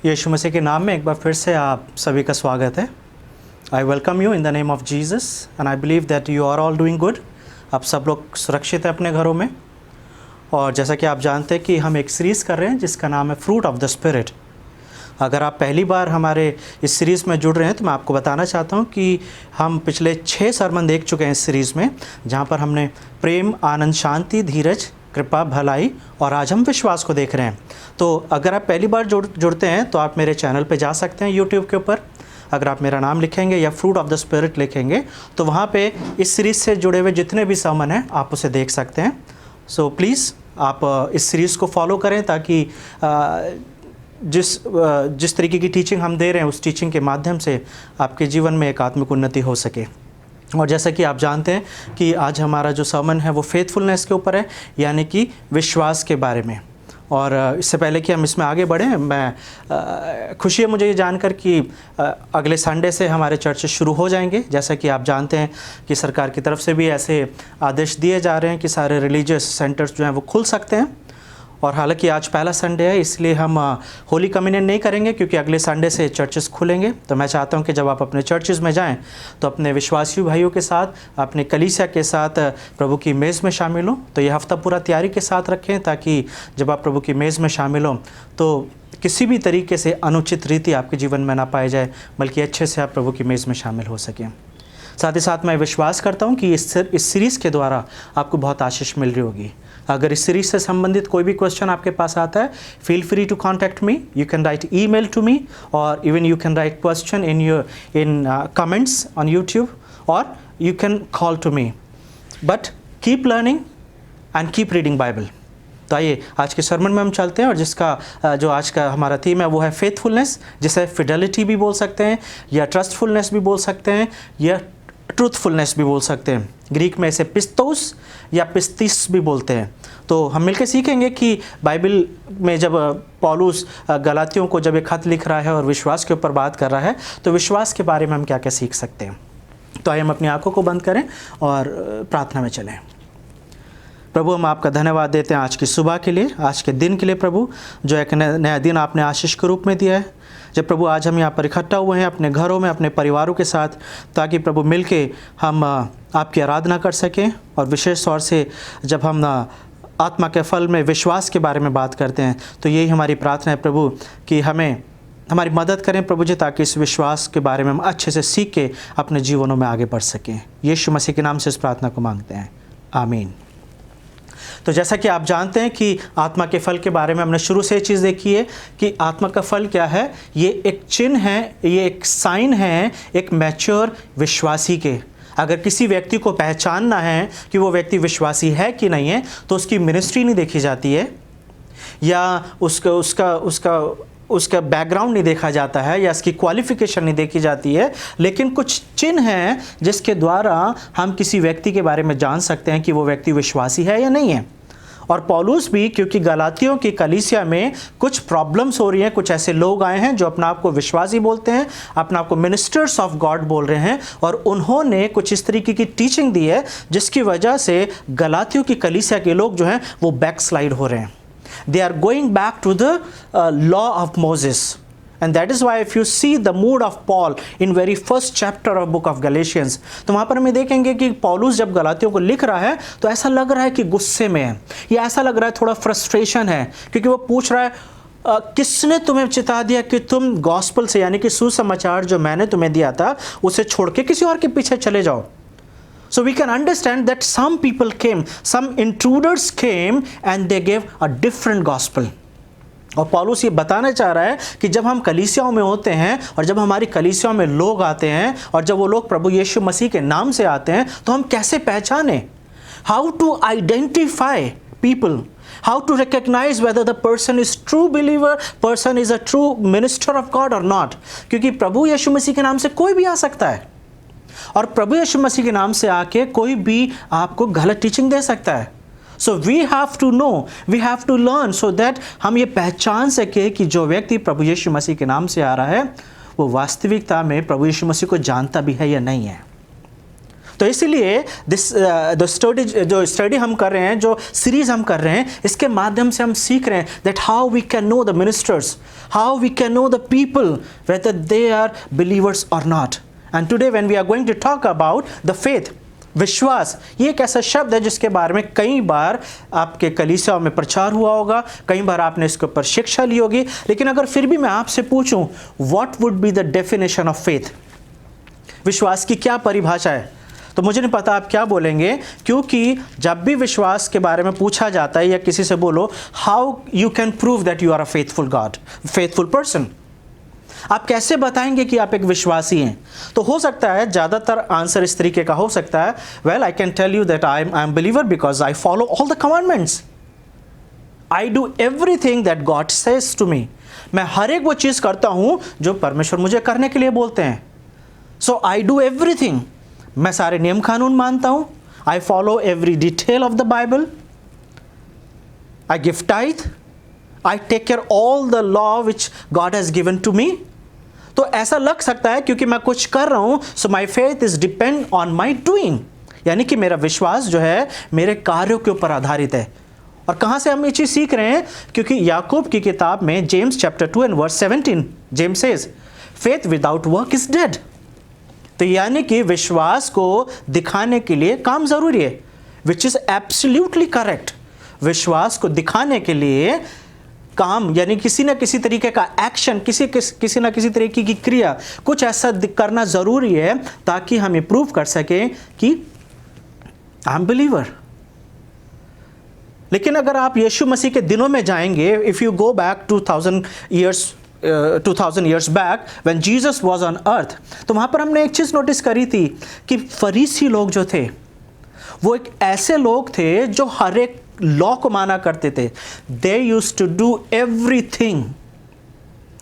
यीशु मसीह के नाम में एक बार फिर से आप सभी का स्वागत है। I welcome you in the name of Jesus and I believe that you are all doing good. आप सब लोग सुरक्षित हैं अपने घरों में। और जैसा कि आप जानते हैं कि हम एक सीरीज़ कर रहे हैं जिसका नाम है फ्रूट ऑफ द स्पिरिट। अगर आप पहली बार हमारे इस सीरीज़ में जुड़ रहे हैं तो मैं आपको बताना चाहता हूं कि हम पिछले 6 सरमन देख चुके हैं इस सीरीज़ में, जहां पर हमने प्रेम, आनंद, शांति, धीरज, कृपा, भलाई और आज हम विश्वास को देख रहे हैं। तो अगर आप पहली बार जुड़ते हैं तो आप मेरे चैनल पे जा सकते हैं यूट्यूब के ऊपर। अगर आप मेरा नाम लिखेंगे या फ्रूट ऑफ द स्पिरिट लिखेंगे तो वहाँ पे इस सीरीज़ से जुड़े हुए जितने भी सरमन हैं आप उसे देख सकते हैं। सो प्लीज़ आप इस सीरीज़ को फॉलो करें ताकि जिस तरीके की टीचिंग हम दे रहे हैं उस टीचिंग के माध्यम से आपके जीवन में एक आत्मिक उन्नति हो सके। और जैसा कि आप जानते हैं कि आज हमारा जो सरमन है वो फेथफुलनेस के ऊपर है, यानी कि विश्वास के बारे में। और इससे पहले कि हम इसमें आगे बढ़ें, मैं खुशी है मुझे ये जानकर कि अगले संडे से हमारे चर्चेस शुरू हो जाएंगे। जैसा कि आप जानते हैं कि सरकार की तरफ से भी ऐसे आदेश दिए जा रहे हैं कि सारे रिलीजियस सेंटर्स जो हैं वो खुल सकते हैं। और हालांकि आज पहला संडे है इसलिए हम होली कम्युनियन नहीं करेंगे क्योंकि अगले संडे से चर्चेस खुलेंगे। तो मैं चाहता हूं कि जब आप अपने चर्चेस में जाएं तो अपने विश्वासी भाइयों के साथ, अपने कलीसिया के साथ प्रभु की मेज़ में शामिल हों। तो ये हफ्ता पूरा तैयारी के साथ रखें ताकि जब आप प्रभु की मेज़ में शामिल हों तो किसी भी तरीके से अनुचित रीति आपके जीवन में ना पाई जाए, बल्कि अच्छे से आप प्रभु की मेज़ में शामिल हो सकें। साथ ही साथ मैं विश्वास करता हूँ कि इस सीरीज़ के द्वारा आपको बहुत आशीष मिल रही होगी। अगर इस सीरीज़ से संबंधित कोई भी क्वेश्चन आपके पास आता है, feel free to contact me. You can write email to me और even you can write question in comments on YouTube और you can call to me. But keep learning and keep reading Bible. तो आइए आज के सरमन में हम चलते हैं और जिसका जो आज का हमारा थीम है वो है फेथफुलनेस, जिसे फिडेलिटी भी बोल सकते हैं या ट्रस्टफुलनेस भी बोल सकते हैं या ट्रूथफुलनेस भी बोल सकते हैं। ग्रीक में इसे पिस्तोस या पिस्तिस भी बोलते हैं। तो हम मिलकर सीखेंगे कि बाइबल में जब पौलुस गलातियों को जब एक खत लिख रहा है और विश्वास के ऊपर बात कर रहा है तो विश्वास के बारे में हम क्या क्या सीख सकते हैं। तो आइए हम अपनी आंखों को बंद करें और प्रार्थना में चलें। प्रभु, हम आपका धन्यवाद देते हैं आज की सुबह के लिए, आज के दिन के लिए प्रभु, जो एक नया दिन आपने आशीष के रूप में दिया है। जब प्रभु आज हम यहाँ पर इकट्ठा हुए हैं अपने घरों में, अपने परिवारों के साथ, ताकि प्रभु मिलके हम आपकी आराधना कर सकें। और विशेष तौर से जब हम आत्मा के फल में विश्वास के बारे में बात करते हैं तो यही हमारी प्रार्थना है प्रभु कि हमारी मदद करें प्रभु जी, ताकि इस विश्वास के बारे में हम अच्छे से सीख के अपने जीवनों में आगे बढ़ सकें। यीशु मसीह के नाम से इस प्रार्थना को मांगते हैं, आमीन। तो जैसा कि आप जानते हैं कि आत्मा के फल के बारे में हमने शुरू से ये चीज़ देखी है कि आत्मा का फल क्या है। ये एक चिन्ह है, ये एक साइन है एक मैच्योर विश्वासी के। अगर किसी व्यक्ति को पहचानना है कि वो व्यक्ति विश्वासी है कि नहीं है तो उसकी मिनिस्ट्री नहीं देखी जाती है या उसका बैकग्राउंड नहीं देखा जाता है या इसकी क्वालिफिकेशन नहीं देखी जाती है, लेकिन कुछ चिन्ह हैं जिसके द्वारा हम किसी व्यक्ति के बारे में जान सकते हैं कि वो व्यक्ति विश्वासी है या नहीं है। और पौलुस भी, क्योंकि गलातियों की कलीसिया में कुछ प्रॉब्लम्स हो रही हैं, कुछ ऐसे लोग आए हैं जो अपना आप को विश्वासी बोलते हैं, अपना आप को मिनिस्टर्स ऑफ गॉड बोल रहे हैं, और उन्होंने कुछ इस तरीके की टीचिंग दी है जिसकी वजह से गलातियों की कलीसिया के लोग जो हैं वो बैकस्लाइड हो रहे हैं। They are going back to the law of Moses. And that is why if you see the mood of Paul in very first chapter of book of Galatians, तो वहाँ पर हमें देखेंगे कि पौलुस जब गलातियों को लिख रहा है तो ऐसा लग रहा है कि गुस्से में है, या ऐसा लग रहा है थोड़ा फ्रस्ट्रेशन है, क्योंकि वो पूछ रहा है किसने तुम्हें चिता दिया कि तुम गॉस्पल से, यानी कि सुसमाचार जो मैंने तुम्हें दिया था उसे छोड़ के किसी और के पीछे चले जाओ। So we can understand that some people came, some intruders came and they gave a different gospel. और पौलुस ये बताना चाह रहा है कि जब हम कलीसियाओं में होते हैं और जब हमारी कलीसियाओं में लोग आते हैं और जब वो लोग प्रभु यीशु मसीह के नाम से आते हैं तो हम कैसे पहचानें, how to identify people, how to recognize whether the person is true believer, person is a true minister of God or not। क्योंकि प्रभु यीशु मसीह के नाम से कोई भी आ सकता है और प्रभु यीशु मसीह के नाम से आके कोई भी आपको गलत टीचिंग दे सकता है। So we have to know, we have to learn so that हम ये पहचान सके कि जो व्यक्ति प्रभु यीशु मसीह के नाम से आ रहा है वो वास्तविकता में प्रभु यीशु मसीह को जानता भी है या नहीं है। तो इसीलिए जो स्टडी हम कर रहे हैं, जो सीरीज हम कर रहे हैं, इसके माध्यम से हम सीख रहे हैं that how we can know the ministers, how we can know the people whether they are believers और not. And today when we are going to talk about the faith, विश्वास, ये एक ऐसा शब्द है जिसके बारे में कई बार आपके कलीसियाओं में प्रचार हुआ होगा, कई बार आपने इसके ऊपर शिक्षा ली होगी, लेकिन अगर फिर भी मैं आपसे पूछूं what would be the definition of faith, विश्वास की क्या परिभाषा है, तो मुझे नहीं पता आप क्या बोलेंगे, क्योंकि जब भी विश्वास के बारे में पूछा जाता है या किसी से बोलो how you can prove that you are a faithful God, faithful person, आप कैसे बताएंगे कि आप एक विश्वासी हैं? तो हो सकता है ज़्यादातर आंसर इस तरीके का हो सकता है, well I can tell you that I am believer because I follow all the commandments, I do everything that God says to me, मैं हर एक वो चीज़ करता हूँ जो परमेश्वर मुझे करने के लिए बोलते हैं। सो आई डू एवरीथिंग, मैं सारे नियम कानून मानता हूँ, I follow every detail of the Bible, I give tithe, I take care all the law which God has given to me. तो ऐसा लग सकता है क्योंकि मैं कुछ कर रहा हूँ, so my faith is depend on my doing, यानी कि मेरा विश्वास जो है मेरे कार्यों के ऊपर आधारित है। और कहाँ से हम ये चीज़ सीख रहे हैं? क्योंकि याकूब की किताब में James chapter 2 and verse 17 James says faith without work is dead. तो यानी कि विश्वास को दिखाने के लिए काम ज़रूरी है, विच इज़ एब्सोल्युटली करेक्ट। विश्वास को दिखाने के लिए काम यानी किसी न किसी तरीके का एक्शन, किसी न किसी तरीके की क्रिया, कुछ ऐसा करना ज़रूरी है ताकि हम ये प्रूव कर सकें कि आई एम बिलीवर। लेकिन अगर आप यीशु मसीह के दिनों में जाएंगे, if you go back 2000 years back when Jesus was on earth, तो वहाँ पर हमने एक चीज़ नोटिस करी थी कि फरीसी लोग जो थे वो एक ऐसे लोग थे जो हर एक लॉ को माना करते थे। They used to do everything,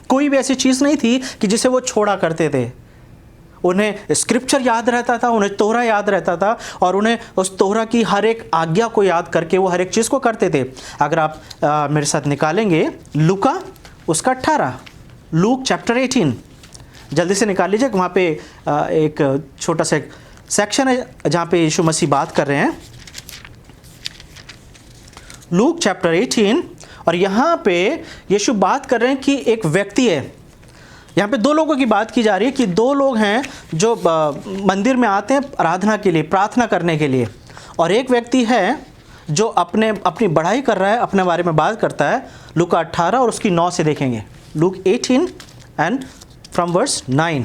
कोई भी ऐसी चीज़ नहीं थी कि जिसे वो छोड़ा करते थे। उन्हें स्क्रिप्चर याद रहता था, उन्हें तोरा याद रहता था, और उन्हें उस तोरा की हर एक आज्ञा को याद करके वो हर एक चीज़ को करते थे। अगर आप मेरे साथ निकालेंगे लूका उसका 18, लूक चैप्टर 18, जल्दी से निकाल लीजिए। वहाँ पे एक छोटा सा सेक्शन है जहाँ पे यीशु मसीह बात कर रहे हैं, लूक चैप्टर 18, और यहाँ पे यीशु बात कर रहे हैं कि एक व्यक्ति है। यहाँ पे दो लोगों की बात की जा रही है कि दो लोग हैं जो मंदिर में आते हैं आराधना के लिए, प्रार्थना करने के लिए, और एक व्यक्ति है जो अपनी बढ़ाई कर रहा है, अपने बारे में बात करता है। लूका 18 और उसकी 9 से देखेंगे, लूक 18 एंड फ्रॉम वर्स 9।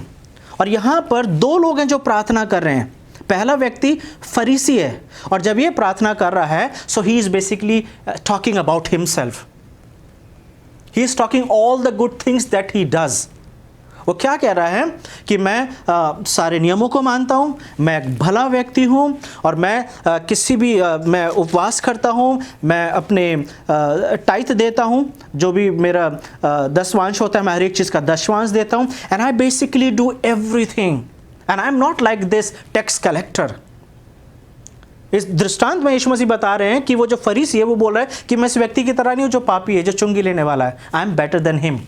और यहाँ पर दो लोग हैं जो प्रार्थना कर रहे हैं। पहला व्यक्ति फरीसी है, और जब ये प्रार्थना कर रहा है so he is basically talking about himself, he is talking all the good things that he does. वो क्या कह रहा है कि मैं सारे नियमों को मानता हूँ, मैं एक भला व्यक्ति हूँ, और मैं मैं उपवास करता हूँ, मैं अपने टाइथ देता हूँ, जो भी मेरा दशवांश होता है मैं हर एक चीज़ का दशवांश देता हूँ, and I basically do everything and I am not like this tax collector. इस दृष्टांत में यीशु मसीह बता रहे हैं कि वो जो फरीसी है वो बोल रहा है कि मैं इस व्यक्ति की तरह नहीं हूँ जो पापी है, जो चुंगी लेने वाला है, I am better than him.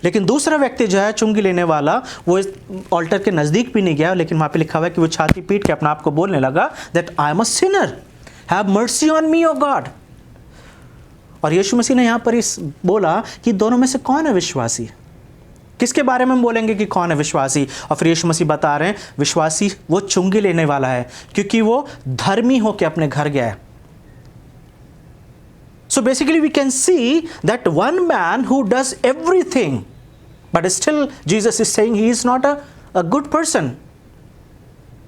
लेकिन दूसरा व्यक्ति जो है चुंगी लेने वाला, वो इस ऑल्टर के नज़दीक भी नहीं गया, लेकिन वहाँ पे लिखा हुआ है कि वो छाती पीट के अपने आप को बोलने लगा that I am a sinner, have mercy on me O God. और यीशु मसीह ने यहाँ पर इस बोला कि दोनों में से कौन है विश्वासी? किसके बारे में हम बोलेंगे कि कौन है विश्वासी? और फिर यीशु मसीह बता रहे हैं विश्वासी वो चुंगी लेने वाला है, क्योंकि वो धर्मी होकर अपने घर गया है। So basically we can see that one man who does everything, but still Jesus is saying he is not a good person.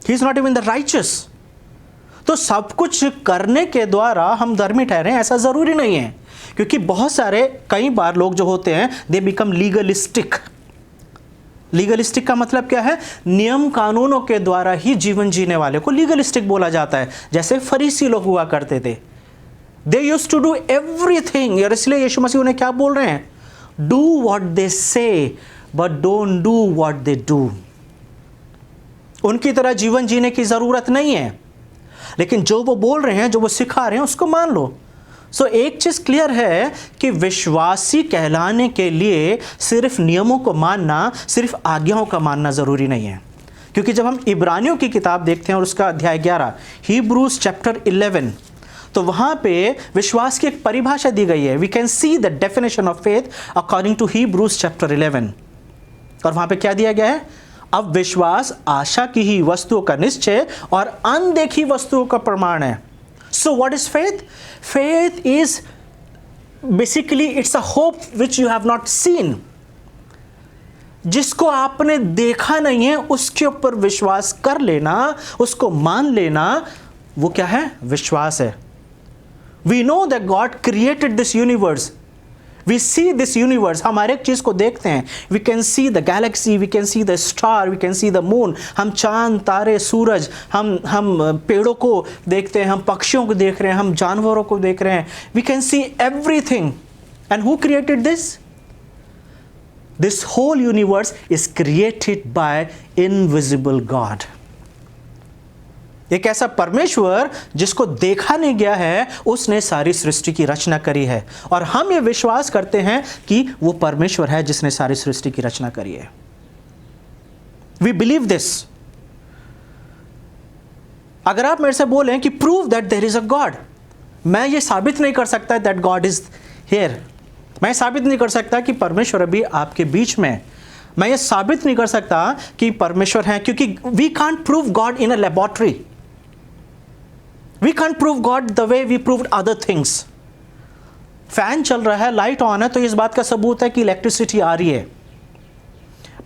He is not even the righteous. तो सब कुछ करने के द्वारा हम धर्मी ठहरे ऐसा ज़रूरी नहीं है, क्योंकि बहुत सारे कई बार लोग जो होते हैं दे बिकम लीगलिस्टिक। लीगलिस्टिक का मतलब क्या है? नियम कानूनों के द्वारा ही जीवन जीने वाले को लीगलिस्टिक बोला जाता है, जैसे फरीसी लोग हुआ करते थे। They used to do everything, और इसलिए यीशु मसीह उन्हें क्या बोल रहे हैं? Do what they say, but don't do what they do. उनकी तरह जीवन जीने की ज़रूरत नहीं है, लेकिन जो वो बोल रहे हैं, जो वो सिखा रहे हैं, उसको मान लो। सो एक चीज़ क्लियर है कि विश्वासी कहलाने के लिए सिर्फ नियमों को मानना, सिर्फ आज्ञाओं का मानना ज़रूरी नहीं है, क्योंकि जब हम इब्रानियों की किताब देखते हैं और उसका अध्याय 11, Hebrews chapter 11, तो वहाँ पे विश्वास की एक परिभाषा दी गई है. We can see the definition of faith according to Hebrews chapter 11. और वहाँ पे क्या दिया गया है? अब विश्वास आशा की ही वस्तुओं का निश्चय और अनदेखी वस्तुओं का प्रमाण है. सो what is faith? Faith is basically it's a hope which you have not scene. जिसको आपने देखा नहीं है उसके ऊपर विश्वास कर लेना, उसको मान लेना, वो क्या है? विश्वास है. We know that God created this universe. We see this universe. हम हर एक चीज को देखते हैं. We can see the galaxy, we can see the star, we can see the moon. हम चांद, तारे, सूरज, हम पेड़ों को देखते हैं, हम पक्षियों को देख रहे हैं, हम जानवरों को देख रहे हैं. We can see everything. And who created this? This whole universe is created by invisible God. एक ऐसा परमेश्वर जिसको देखा नहीं गया है, उसने सारी सृष्टि की रचना करी है. और हम ये विश्वास करते हैं कि वो परमेश्वर है जिसने सारी सृष्टि की रचना करी है. We believe this. अगर आप मेरे से बोलें कि prove that there is a God, मैं ये साबित नहीं कर सकता that God is here. मैं साबित नहीं कर सकता कि परमेश्वर अभी आपके बीच में. मैं ये साबित नहीं कर सकता कि परमेश्वर है, क्योंकि we can't prove God in a laboratory. We can't prove God the way we proved other things. Fan चल रहा है, लाइट ऑन है, तो इस बात का सबूत है कि इलेक्ट्रिसिटी आ रही है.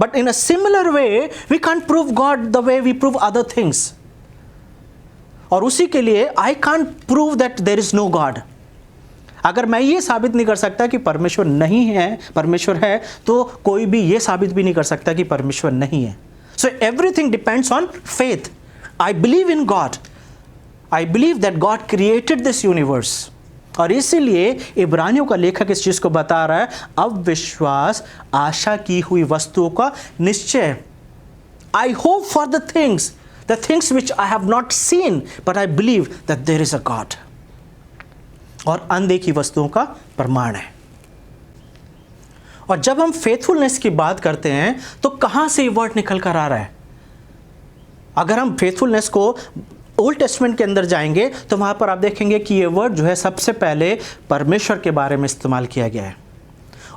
But in a similar way we can't prove God the way we prove other things. और उसी के लिए I can't prove that there is no God. अगर मैं ये साबित नहीं कर सकता कि परमेश्वर नहीं है, परमेश्वर है, तो कोई भी ये साबित भी नहीं कर सकता कि परमेश्वर नहीं है. So everything depends on faith. I believe in God. I believe that God created this universe. और इसीलिए इब्रानियों का लेखक इस चीज को बता रहा है, अब विश्वास आशा की हुई वस्तुओं का निश्चय. I hope for the things which I have not seen, but I believe that there is a God. और अनदेखी वस्तुओं का प्रमाण है. और जब हम फेथफुलनेस की बात करते हैं तो कहां से ये वर्ड निकल कर आ रहा है? अगर हम फेथफुलनेस को ओल्ड टेस्टमेंट के अंदर जाएंगे तो वहां पर आप देखेंगे कि ये वर्ड जो है सबसे पहले परमेश्वर के बारे में इस्तेमाल किया गया है.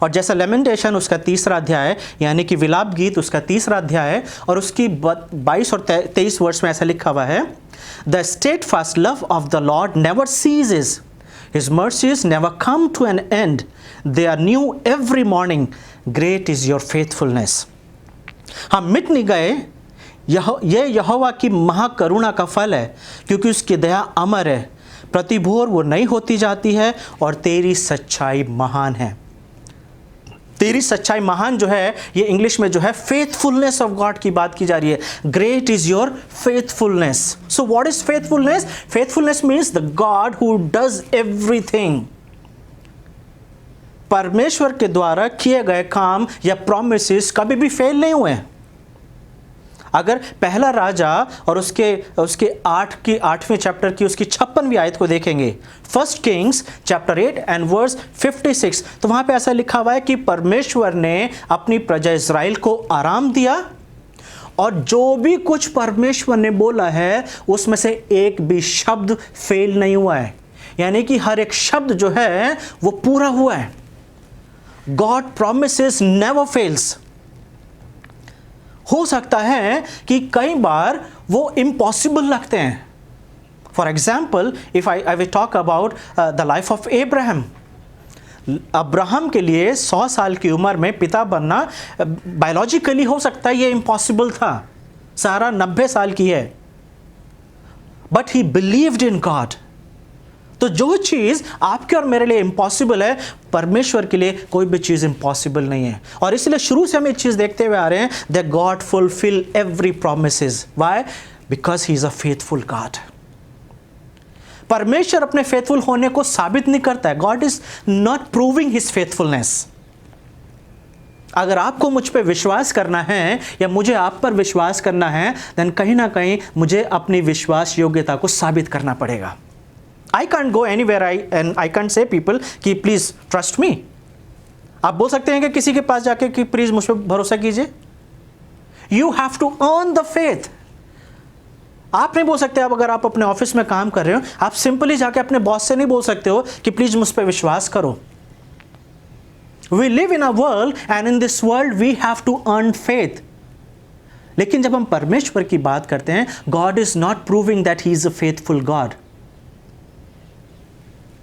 और जैसा लेमेंटेशन उसका 3रा अध्याय, यानी कि विलाप गीत उसका 3रा अध्याय है, और उसकी 22 और 23 वर्ष में ऐसा लिखा हुआ है, the steadfast love of the Lord never ceases. His mercies never come to an end. They are new every morning. Great is your faithfulness. हम मिट नहीं गए. यह यहोवा की महाकरुणा का फल है, क्योंकि उसकी दया अमर है. प्रतिभोर वो नई होती जाती है, और तेरी सच्चाई महान है. तेरी सच्चाई महान जो है, ये इंग्लिश में जो है फेथफुलनेस ऑफ गॉड की बात की जा रही है. Great is your faithfulness. So what is faithfulness? Faithfulness means the God who does everything. परमेश्वर के द्वारा किए गए काम या प्रॉमिसेस कभी भी फेल नहीं हुए. अगर पहला राजा और उसके 8वें चैप्टर की उसकी 56वीं आयत को देखेंगे, 1 किंग्स चैप्टर 8 एंड वर्स 56, तो वहां पे ऐसा लिखा हुआ है कि परमेश्वर ने अपनी प्रजा इस्राएल को आराम दिया, और जो भी कुछ परमेश्वर ने बोला है उसमें से एक भी शब्द फेल नहीं हुआ है. यानी कि हर एक शब्द जो है वो पूरा हुआ है. God promises never fails. हो सकता है कि कई बार वो इम्पॉसिबल लगते हैं. For example, if I will talk about the life of Abraham. Abraham के लिए 100 साल की उम्र में पिता बनना बायोलॉजिकली हो सकता है ये इम्पॉसिबल था. सारा 90 साल की है, but he believed in God. तो जो चीज़ आपके और मेरे लिए इम्पॉसिबल है, परमेश्वर के लिए कोई भी चीज़ इम्पॉसिबल नहीं है. और इसलिए शुरू से हम एक चीज़ देखते हुए आ रहे हैं, that God fulfil every promises. Why? Because he is a faithful God. परमेश्वर अपने फेथफुल होने को साबित नहीं करता है. God is not proving his faithfulness. अगर आपको मुझ पर विश्वास करना है या मुझे आप पर विश्वास करना है, देन कहीं ना कहीं मुझे अपनी विश्वास योग्यता को साबित करना पड़ेगा. I can't go anywhere and I can't say people कि प्लीज़ ट्रस्ट मी. आप बोल सकते हैं कि किसी के पास जाके कि प्लीज़ मुझ पर भरोसा कीजिए. You have to earn the faith. आप नहीं बोल सकते, अब अगर आप अपने ऑफिस में काम कर रहे हो, आप सिंपली जाके अपने बॉस से नहीं बोल सकते हो कि प्लीज मुझ पर विश्वास करो. We live in a world and in this world we have to earn faith. लेकिन जब हम परमेश्वर की बात करते हैं, God is not proving that he is a faithful God.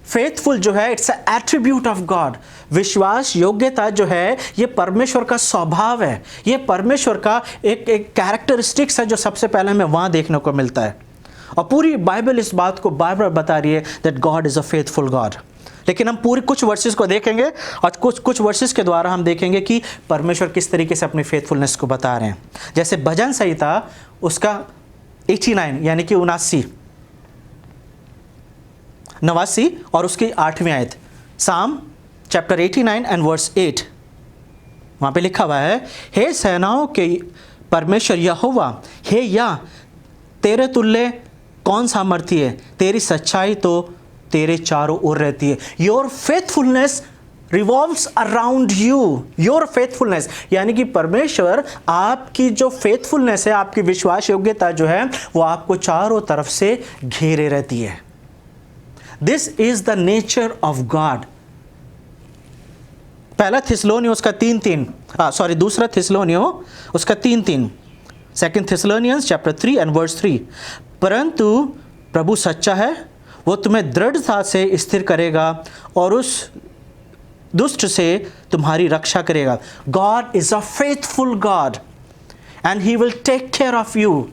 Faithful जो है, it's a attribute of God. विश्वास योग्यता जो है, ये परमेश्वर का स्वभाव है, ये परमेश्वर का एक कैरेक्टरिस्टिक्स है जो सबसे पहले हमें वहाँ देखने को मिलता है. और पूरी बाइबल इस बात को बार बार बता रही है that God is a faithful God. लेकिन हम पूरी कुछ वर्सेस को देखेंगे और कुछ वर्सेस के द्वारा हम देखेंगे कि परमेश्वर किस तरीके से अपनी फेथफुलनेस को बता रहे हैं. जैसे भजन संहिता उसका 89 यानी कि 89 और उसकी 8वीं आयत, साम चैप्टर 89 एंड वर्स 8, वहाँ पे लिखा हुआ है, हे सेनाओं के परमेश्वर यहोवा, हे या तेरे तुल्य कौन सामर्थी है, तेरी सच्चाई तो तेरे चारों ओर रहती है. Your faithfulness revolves around you. Your faithfulness यानी कि परमेश्वर आपकी जो फेथफुलनेस है, आपकी विश्वास योग्यता जो है, वो आपको चारों तरफ से घेरे रहती है. This is the nature of God. पहला थिस्सलुनियों उसका 3:3 दूसरा थिस्सलुनियों उसका 3:3, सेकंड थिस्सलुनियंस चैप्टर 3 एंड वर्स 3, परंतु प्रभु सच्चा है, वो तुम्हें दृढ़ता से स्थिर करेगा और उस दुष्ट से तुम्हारी रक्षा करेगा. God is a faithful God and he will take care of you.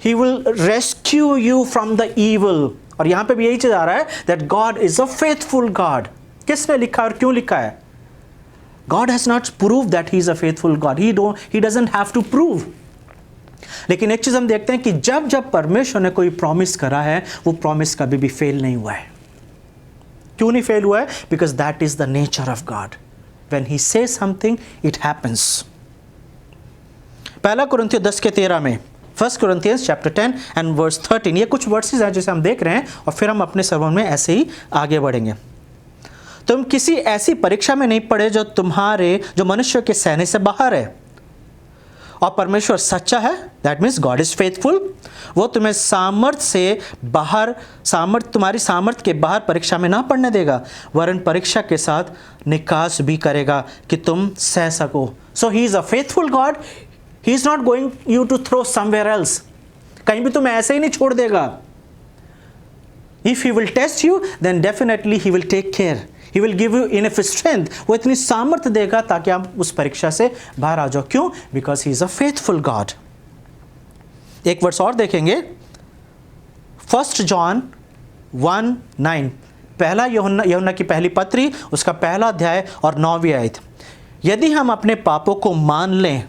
He will rescue you from the evil. और यहां पे भी यही चीज आ रहा है that God is a faithful God. किसने लिखा और क्यों लिखा है? God has not prove that he is a faithful God. He doesn't have to prove. लेकिन एक चीज हम देखते हैं कि जब जब परमेश्वर ने कोई प्रॉमिस करा है, वो प्रॉमिस कभी भी फेल नहीं हुआ है. क्यों नहीं फेल हुआ है? Because that is the nature of God. When he says something it happens. पहला कुरिन्थियों 10:13 में, 1 Corinthians चैप्टर 10 एंड वर्स 13, ये कुछ वर्सेस हैं जिसे हम देख रहे हैं और फिर हम अपने सर्मन में ऐसे ही आगे बढ़ेंगे. तुम किसी ऐसी परीक्षा में नहीं पड़े जो मनुष्य के सहने से बाहर है, और परमेश्वर सच्चा है, that means God is faithful. वो तुम्हें तुम्हारी सामर्थ्य के बाहर परीक्षा में ना पड़ने देगा, वरन परीक्षा के साथ निकास भी करेगा कि तुम सह सको. So he is a faithful God. He is not going you to throw somewhere else. कहीं भी तुम्हें ऐसे ही नहीं छोड़ देगा. If he will test you then definitely he will take care. He will give you enough strength. वो इतनी सामर्थ्य देगा ताकि आप उस परीक्षा से बाहर आ जाओ. क्यों? Because he is a faithful God. एक वर्स और देखेंगे, 1 John 1:9, पहला यूहन्ना की पहली पत्री उसका पहला अध्याय और 9वीं आयत. यदि हम अपने पापों को मान लें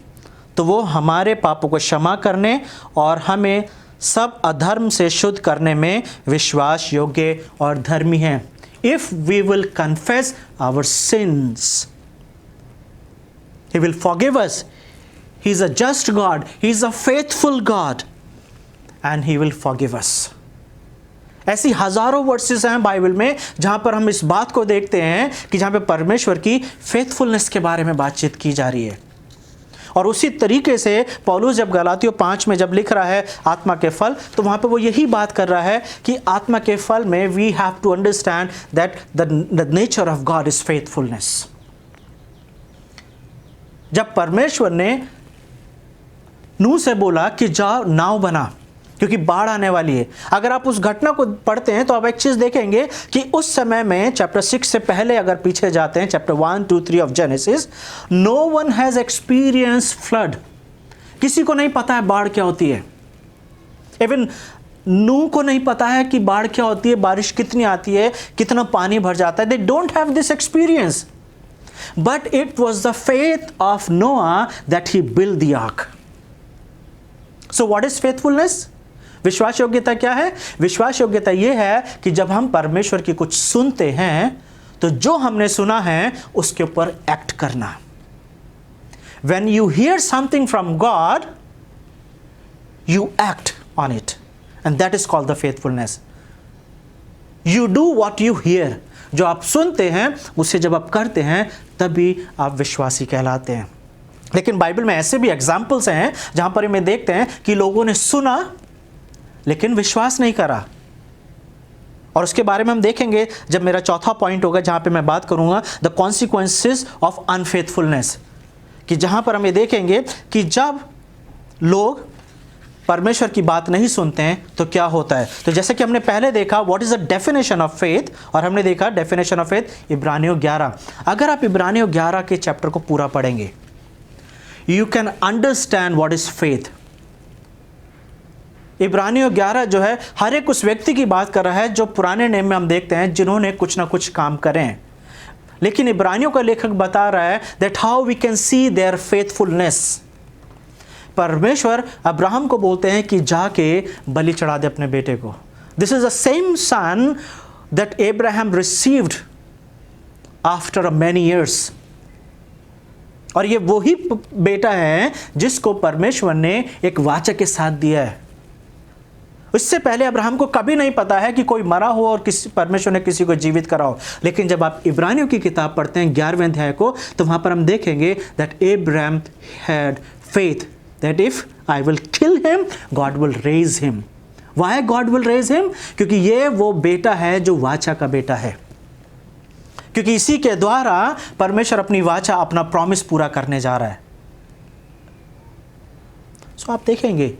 तो वो हमारे पापों को क्षमा करने और हमें सब अधर्म से शुद्ध करने में विश्वास योग्य और धर्मी हैं. If we will confess our sins, He will forgive us. He is a just God. He is a faithful God. And He will forgive us. ऐसी हजारों वर्सेस हैं बाइबल में जहाँ पर हम इस बात को देखते हैं कि जहाँ पे परमेश्वर की फेथफुलनेस के बारे में बातचीत की जा रही है. और उसी तरीके से पौलुस जब गलातियों 5 में जब लिख रहा है आत्मा के फल, तो वहाँ पे वो यही बात कर रहा है कि आत्मा के फल में we have to understand that the nature of God is faithfulness. जब परमेश्वर ने नूह से बोला कि जाओ नाव बना क्योंकि बाढ़ आने वाली है, अगर आप उस घटना को पढ़ते हैं तो आप एक चीज देखेंगे कि उस समय में चैप्टर 6 से पहले अगर पीछे जाते हैं, chapter 1, 2, 3 of Genesis, no one has experience flood. किसी को नहीं पता है बाढ़ क्या होती है. इवन नूह को नहीं पता है कि बाढ़ क्या होती है, बारिश कितनी आती है, कितना पानी भर जाता है. They don't have this experience. But it was the faith of Noah that he build the ark. So what is faithfulness? विश्वास योग्यता क्या है? विश्वास योग्यता यह है कि जब हम परमेश्वर की कुछ सुनते हैं तो जो हमने सुना है उसके ऊपर एक्ट करना. When you hear something from God, you act on it, and that is called the faithfulness. You do what you hear. जो आप सुनते हैं उसे जब आप करते हैं तभी आप विश्वासी कहलाते हैं. लेकिन बाइबल में ऐसे भी एग्जाम्पल्स हैं जहां पर हमें देखते हैं कि लोगों ने सुना लेकिन विश्वास नहीं करा। और उसके बारे में हम देखेंगे जब मेरा चौथा पॉइंट होगा, जहां पे मैं बात करूंगा द कॉन्सिक्वेंसेस ऑफ अनफेथफुलनेस, कि जहां पर हमें देखेंगे कि जब लोग परमेश्वर की बात नहीं सुनते हैं तो क्या होता है। तो जैसे कि हमने पहले देखा what is the definition of faith, और हमने देखा डेफिनेशन ऑफ फेथ इब्रानियों 11। अगर आप इब्रानियों 11 के चैप्टर को पूरा पढ़ेंगे, you can understand what is faith. इब्रानियों 11 जो है हर एक उस व्यक्ति की बात कर रहा है जो पुराने नेम में हम देखते हैं जिन्होंने कुछ ना कुछ काम करे हैं, लेकिन इब्रानियों का लेखक बता रहा है that how we can see their faithfulness. परमेश्वर अब्राहम को बोलते हैं कि जाके बलि चढ़ा दे अपने बेटे को। This is the same son that Abraham received after many years, और ये वही बेटा है जिसको परमेश्वर ने एक वाचा के साथ दिया है। इससे पहले अब्राहम को कभी नहीं पता है कि कोई मरा हो और किसी परमेश्वर ने किसी को जीवित करा हो। लेकिन जब आप इब्रानियों की किताब पढ़ते हैं 11वें अध्याय को, तो वहां पर हम देखेंगे that Abraham had faith that if I will kill him God will raise him. Why God will raise him? क्योंकि ये वो बेटा है जो वाचा का बेटा है, क्योंकि इसी के द्वारा परमेश्वर अपनी वाचा, अपना प्रॉमिस पूरा करने जा रहा है। सो आप देखेंगे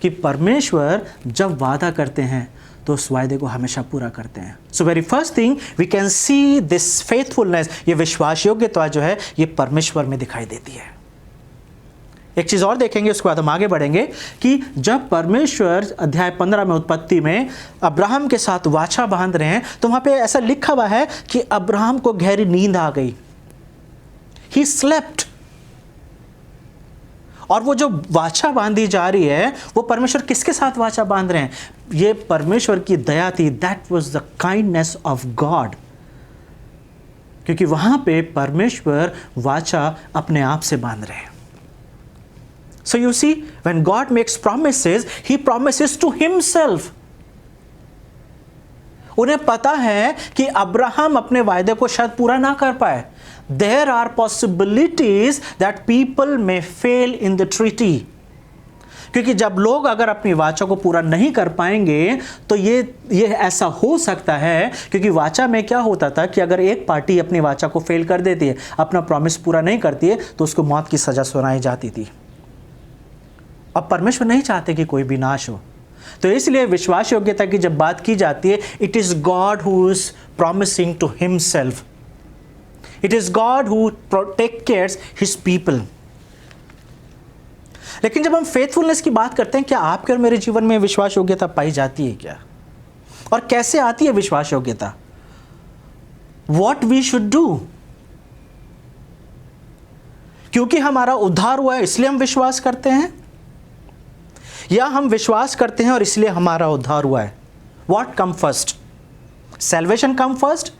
कि परमेश्वर जब वादा करते हैं तो उस वायदे को हमेशा पूरा करते हैं। So very first thing we can see this faithfulness, ये विश्वास योग्यता जो है ये परमेश्वर में दिखाई देती है। एक चीज और देखेंगे, उसके बाद हम आगे बढ़ेंगे कि जब परमेश्वर अध्याय 15 में उत्पत्ति में अब्राहम के साथ वाचा बांध रहे हैं, तो वहां पे ऐसा लिखा हुआ है कि अब्राहम को गहरी नींद आ गई, ही स्लेप्ट। और वो जो वाचा बांधी जा रही है वो परमेश्वर किसके साथ वाचा बांध रहे हैं? ये परमेश्वर की दया थी, that was the kindness of God, क्योंकि वहां पे परमेश्वर वाचा अपने आप से बांध रहे हैं। So you see, when God makes promises, He promises to Himself. उन्हें पता है कि अब्राहम अपने वायदे को शायद पूरा ना कर पाए। There are possibilities that people may fail in the treaty. क्योंकि जब लोग अगर अपनी वाचा को पूरा नहीं कर पाएंगे तो ये ऐसा हो सकता है, क्योंकि वाचा में क्या होता था कि अगर एक पार्टी अपनी वाचा को फेल कर देती है, अपना प्रॉमिस पूरा नहीं करती है, तो उसको मौत की सजा सुनाई जाती थी। अब परमेश्वर नहीं चाहते कि कोई भी नाश हो, तो इसलिए विश्वास योग्यता की जब बात की जाती है, it is God who is promising to himself, it is God who take cares his people. लेकिन जब हम फेथफुलनेस की बात करते हैं, क्या आपके और मेरे जीवन में विश्वास योग्यता पाई जाती है क्या? और कैसे आती है विश्वास योग्यता? What we should do? क्योंकि हमारा उद्धार हुआ है इसलिए हम विश्वास करते हैं, या हम विश्वास करते हैं और इसलिए हमारा उद्धार हुआ है? What come first? Salvation come first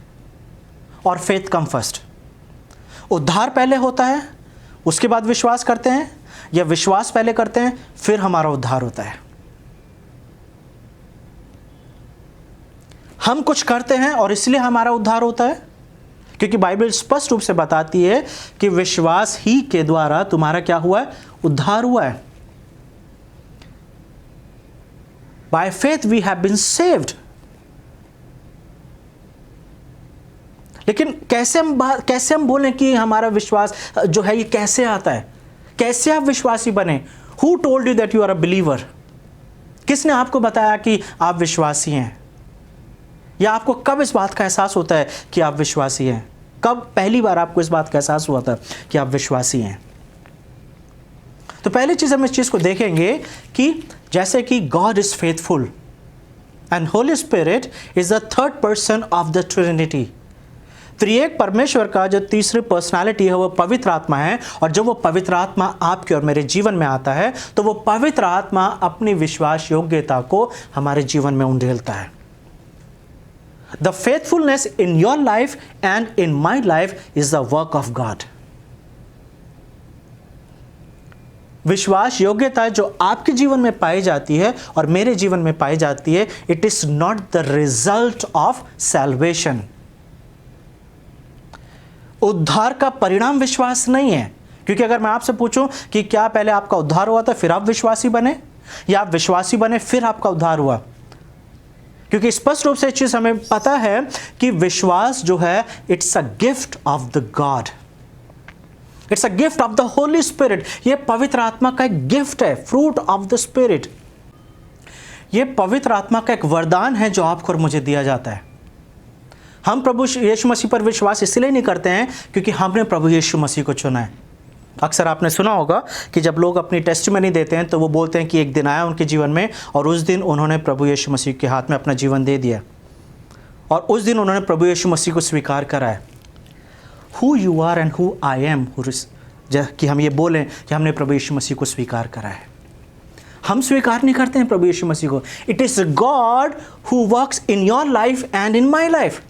और फेथ कम फर्स्ट? उद्धार पहले होता है उसके बाद विश्वास करते हैं, या विश्वास पहले करते हैं फिर हमारा उद्धार होता है? हम कुछ करते हैं और इसलिए हमारा उद्धार होता है, क्योंकि बाइबल स्पष्ट रूप से बताती है कि विश्वास ही के द्वारा तुम्हारा क्या हुआ है? उद्धार हुआ है। By faith we have been saved. लेकिन कैसे हम बोलें कि हमारा विश्वास जो है ये कैसे आता है? कैसे आप विश्वासी बने? Who told you that you are a believer? किसने आपको बताया कि आप विश्वासी हैं? या आपको कब इस बात का एहसास होता है कि आप विश्वासी हैं? कब पहली बार आपको इस बात का एहसास हुआ था कि आप विश्वासी हैं? तो पहली चीज हम इस चीज को देखेंगे कि जैसे कि God is faithful and Holy Spirit is the third person of the Trinity. त्रिएक परमेश्वर का जो तीसरी पर्सनालिटी है वो पवित्र आत्मा है, और जब वो पवित्र आत्मा आपके और मेरे जीवन में आता है तो वो पवित्र आत्मा अपनी विश्वास योग्यता को हमारे जीवन में उंडेलता है। The faithfulness in your life and in my life is the work of God. विश्वास योग्यता जो आपके जीवन में पाई जाती है और मेरे जीवन में पाई जाती है, it is not the result of salvation. उद्धार का परिणाम विश्वास नहीं है, क्योंकि अगर मैं आपसे पूछूं कि क्या पहले आपका उद्धार हुआ था फिर आप विश्वासी बने, या आप विश्वासी बने फिर आपका उद्धार हुआ? क्योंकि स्पष्ट रूप से इस चीज हमें पता है कि विश्वास जो है it's a gift of the God, it's a gift of the Holi spirit. ये पवित्र आत्मा का एक गिफ्ट है, फ्रूट ऑफ द स्पिरिट। ये पवित्र आत्मा का एक वरदान है जो आपको और मुझे दिया जाता है। हम प्रभु यीशु मसीह पर विश्वास इसलिए नहीं करते हैं क्योंकि हमने प्रभु यीशु मसीह को चुना है। अक्सर आपने सुना होगा कि जब लोग अपनी टेस्टिमनी देते हैं तो वो बोलते हैं कि एक दिन आया उनके जीवन में और उस दिन उन्होंने प्रभु यीशु मसीह के हाथ में अपना जीवन दे दिया और उस दिन उन्होंने प्रभु यीशु मसीह को स्वीकार करा है। Who you are and who I am, कि हम ये बोलें कि हमने प्रभु यीशु मसीह को स्वीकार करा है। हम स्वीकार नहीं करते हैं प्रभु यीशु मसीह को। It is God who works in your life and in my life.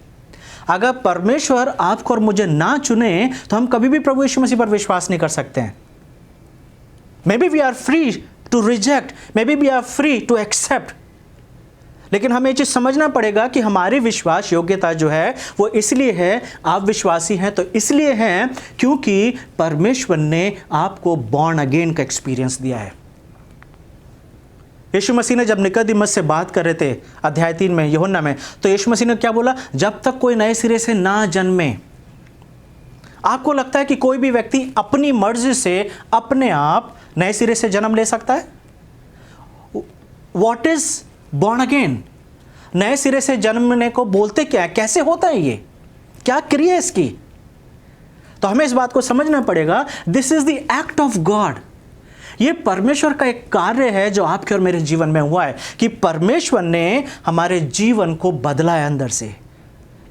अगर परमेश्वर आपको और मुझे ना चुने तो हम कभी भी प्रभु यीशु मसीह पर विश्वास नहीं कर सकते हैं। Maybe we are free to reject, maybe we are free to accept, लेकिन हमें ये चीज़ समझना पड़ेगा कि हमारी विश्वास योग्यता जो है वो इसलिए है, आप विश्वासी हैं तो इसलिए हैं क्योंकि परमेश्वर ने आपको बॉर्न अगेन का एक्सपीरियंस दिया है। यीशु मसीह ने जब निकोदेमुस से बात कर रहे थे अध्याय 3 में यूहन्ना में, तो यीशु मसीह ने क्या बोला? जब तक कोई नए सिरे से ना जन्मे। आपको लगता है कि कोई भी व्यक्ति अपनी मर्जी से अपने आप नए सिरे से जन्म ले सकता है? What is born again? नए सिरे से जन्मने को बोलते क्या है? कैसे होता है ये? क्या क्रिया है इसकी? तो हमें इस बात को समझना पड़ेगा। This is the act of God. ये परमेश्वर का एक कार्य है जो आपके और मेरे जीवन में हुआ है कि परमेश्वर ने हमारे जीवन को बदला है अंदर से।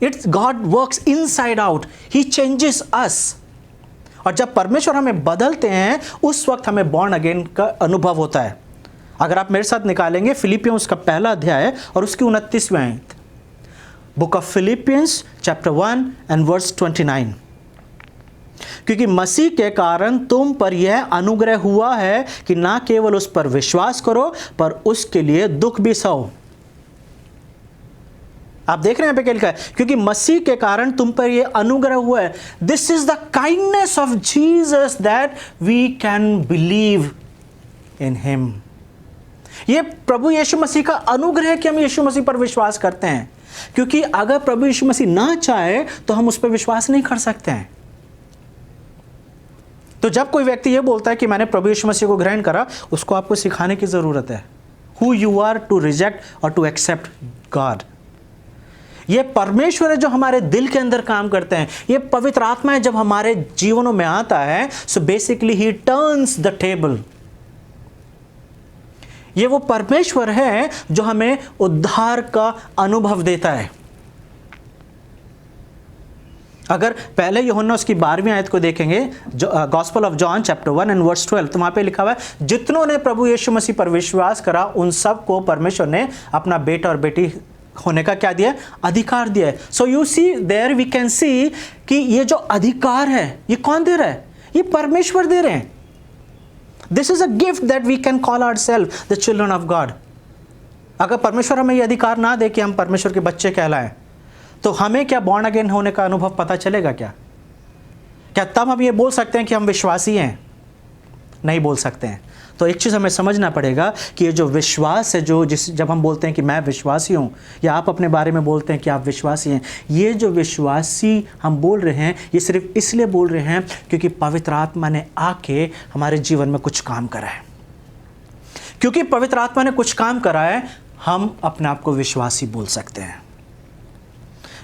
It's God works inside out, he changes us. और जब परमेश्वर हमें बदलते हैं उस वक्त हमें बॉर्न अगेन का अनुभव होता है। अगर आप मेरे साथ निकालेंगे फिलिपियंस उसका पहला अध्याय और उसकी 29वीं आयत, book of Philippians chapter 1 and verse 29। क्योंकि मसीह के कारण तुम पर यह अनुग्रह हुआ है कि ना केवल उस पर विश्वास करो पर उसके लिए दुख भी सहो। आप देख रहे हैं यहाँ पे क्या लिखा है? क्योंकि मसीह के कारण तुम पर यह अनुग्रह हुआ है। This is the kindness of Jesus that we can believe in him. यह प्रभु यीशु मसीह का अनुग्रह है कि हम यीशु मसीह पर विश्वास करते हैं, क्योंकि अगर प्रभु यीशु मसीह ना चाहे तो हम उस पर विश्वास नहीं कर सकते हैं। तो जब कोई व्यक्ति ये बोलता है कि मैंने प्रभु यीशु मसीह को ग्रहण करा, उसको आपको सिखाने की जरूरत है who you are to reject और टू एक्सेप्ट गॉड। ये परमेश्वर है जो हमारे दिल के अंदर काम करते हैं। ये पवित्र आत्मा है जब हमारे जीवनों में आता है, so basically he turns the table. ये वो परमेश्वर है जो हमें उद्धार का अनुभव देता है। अगर पहले यूहन्ना उसकी 12वीं आयत को देखेंगे, gospel of John chapter 1 and verse 12, तो वहां पे लिखा हुआ है जितनों ने प्रभु यीशु मसीह पर विश्वास करा उन सब को परमेश्वर ने अपना बेटा और बेटी होने का क्या दिया? अधिकार दिया है। So you see there we can see कि ये जो अधिकार है ये कौन दे रहा है? ये परमेश्वर दे रहे हैं। This is a gift that we can call ourselves the children of God. अगर परमेश्वर हमें ये अधिकार ना दे कि हम परमेश्वर के बच्चे कहलाएं, तो हमें क्या बॉर्न अगेन होने का अनुभव पता चलेगा? क्या तब हम ये बोल सकते हैं कि हम विश्वासी हैं? नहीं बोल सकते हैं। तो एक चीज़ हमें समझना पड़ेगा कि ये जो विश्वास है, जब हम बोलते हैं कि मैं विश्वासी हूँ, या आप अपने बारे में बोलते हैं कि आप विश्वासी हैं, ये जो विश्वासी हम बोल रहे हैं ये सिर्फ इसलिए बोल रहे हैं क्योंकि पवित्र आत्मा ने आके हमारे जीवन में कुछ काम करा है। क्योंकि पवित्र आत्मा ने कुछ काम करा है, हम अपने आप को विश्वासी बोल सकते हैं।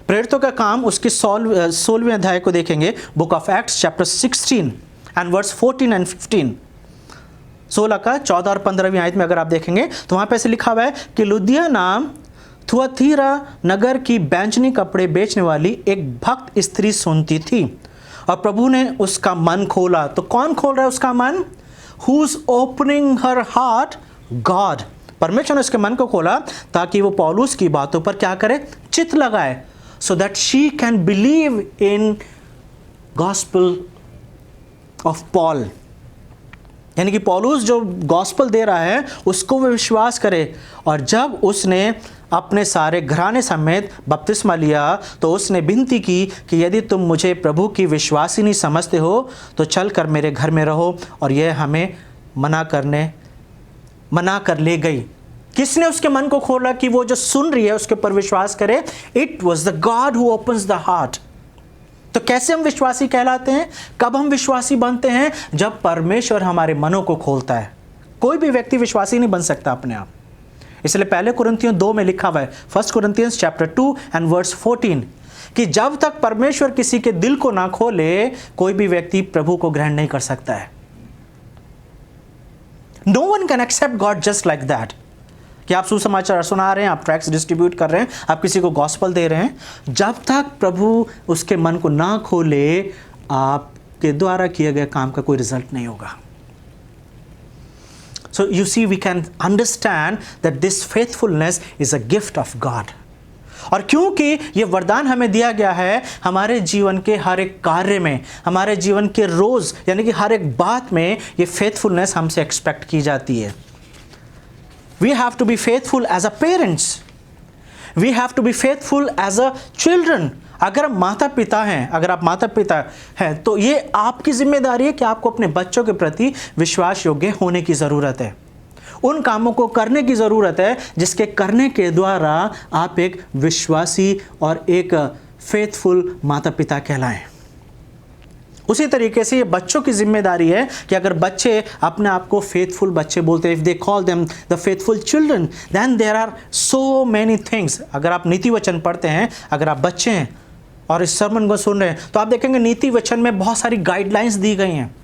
प्रेरितों का काम उसके 16वें अध्याय को देखेंगे, book of Acts chapter 16 and verse 14 and 15। 16 का 14 और 15वीं आयत में अगर आप देखेंगे तो वहाँ पे ऐसे लिखा हुआ है कि लुदिया नाम थुआतीरा नगर की बैंजनी कपड़े बेचने वाली एक भक्त स्त्री सुनती थी और प्रभु ने उसका मन खोला। तो कौन खोल रहा है उसका मन? Who's opening her heart? God। परमेश्वर ने उसके मन को खोला ताकि वो पौलुस की बातों पर क्या करे? चित्त लगाए, so that she can believe in gospel of Paul। यानी कि पौलुस जो गॉस्पल दे रहा है उसको वो विश्वास करे। और जब उसने अपने सारे घराने समेत बपतिस्मा लिया तो उसने विनती की कि यदि तुम मुझे प्रभु की विश्वासिनी समझते हो तो चलकर मेरे घर में रहो, और यह हमें मना कर ले गई। किसने उसके मन को खोला कि वो जो सुन रही है उसके ऊपर विश्वास करे? It was the God who opens the heart. तो कैसे हम विश्वासी कहलाते हैं? कब हम विश्वासी बनते हैं? जब परमेश्वर हमारे मनों को खोलता है। कोई भी व्यक्ति विश्वासी नहीं बन सकता अपने आप। इसलिए पहले कुरिन्थियों 2 में लिखा हुआ है, 1 Corinthians chapter 2 and verse 14, कि जब तक परमेश्वर किसी के दिल को ना खोले कोई भी व्यक्ति प्रभु को ग्रहण नहीं कर सकता है। No one can accept God just like that। कि आप सुसमाचार सुना रहे हैं, आप ट्रैक्ट्स डिस्ट्रीब्यूट कर रहे हैं, आप किसी को गॉस्पल दे रहे हैं, जब तक प्रभु उसके मन को ना खोले आपके द्वारा किए गए काम का कोई रिजल्ट नहीं होगा। So you see, we can understand that this faithfulness is a gift of God। और क्योंकि ये वरदान हमें दिया गया है, हमारे जीवन के हर एक कार्य में, हमारे जीवन के रोज यानी कि हर एक बात में ये फेथफुलनेस हमसे एक्सपेक्ट की जाती है। We have to be faithful as a parents. We have to be faithful as a children। अगर हम माता पिता हैं, अगर आप माता पिता हैं तो ये आपकी जिम्मेदारी है कि आपको अपने बच्चों के प्रति विश्वास योग्य होने की ज़रूरत है। उन कामों को करने की ज़रूरत है जिसके करने के द्वारा आप एक विश्वासी और एक फेथफुल माता पिता कहलाएं। उसी तरीके से ये बच्चों की जिम्मेदारी है कि अगर बच्चे अपने आप को फेथफुल बच्चे बोलते हैं, if they call them the faithful children, then there are so many things. अगर आप नीति वचन पढ़ते हैं, अगर आप बच्चे हैं और इस सरमन को सुन रहे हैं, तो आप देखेंगे नीति वचन में बहुत सारी गाइडलाइंस दी गई हैं।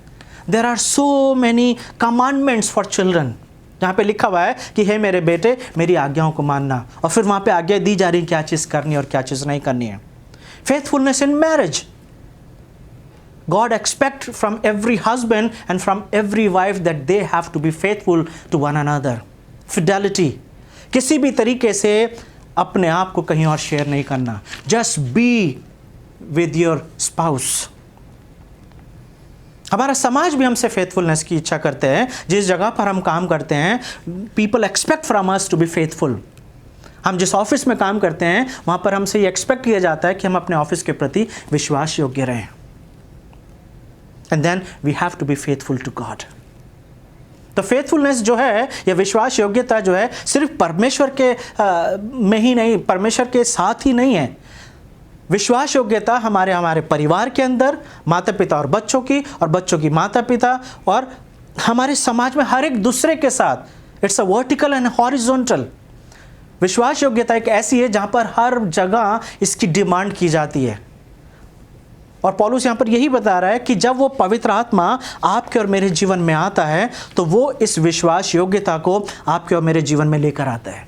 There are so many commandments for children, जहाँ पे लिखा हुआ है कि हे मेरे बेटे मेरी आज्ञाओं को मानना, और फिर वहाँ पे आज्ञा दी जा रही है क्या चीज़ करनी है और क्या चीज़ नहीं करनी है। Faithfulness in marriage, God expects from every husband and from every wife that they have to be faithful to one another। Fidelity, किसी भी तरीके से अपने आप को कहीं और शेयर नहीं करना। Just be with your spouse। हमारा समाज भी हमसे फेथफुलनेस की इच्छा करते हैं। जिस जगह पर हम काम करते हैं, people expect from us to be faithful। हम जिस ऑफिस में काम करते हैं वहाँ पर हमसे ये एक्सपेक्ट किया जाता है कि हम अपने ऑफिस के प्रति विश्वास योग्य रहें। And then we have to be faithful to God। तो फेथफुलनेस जो है या विश्वास योग्यता जो है सिर्फ परमेश्वर के में ही नहीं, परमेश्वर के साथ ही नहीं है। विश्वास योग्यता हमारे परिवार के अंदर, माता पिता और बच्चों की, और बच्चों की माता पिता, और हमारे समाज में हर एक दूसरे के साथ। It's a vertical and horizontal. विश्वास योग्यता एक ऐसी है जहाँ पर हर जगह इसकी डिमांड की जाती है। और पौलुस यहाँ पर यही बता रहा है कि जब वो पवित्र आत्मा आपके और मेरे जीवन में आता है तो वो इस विश्वास योग्यता को आपके और मेरे जीवन में लेकर आता है।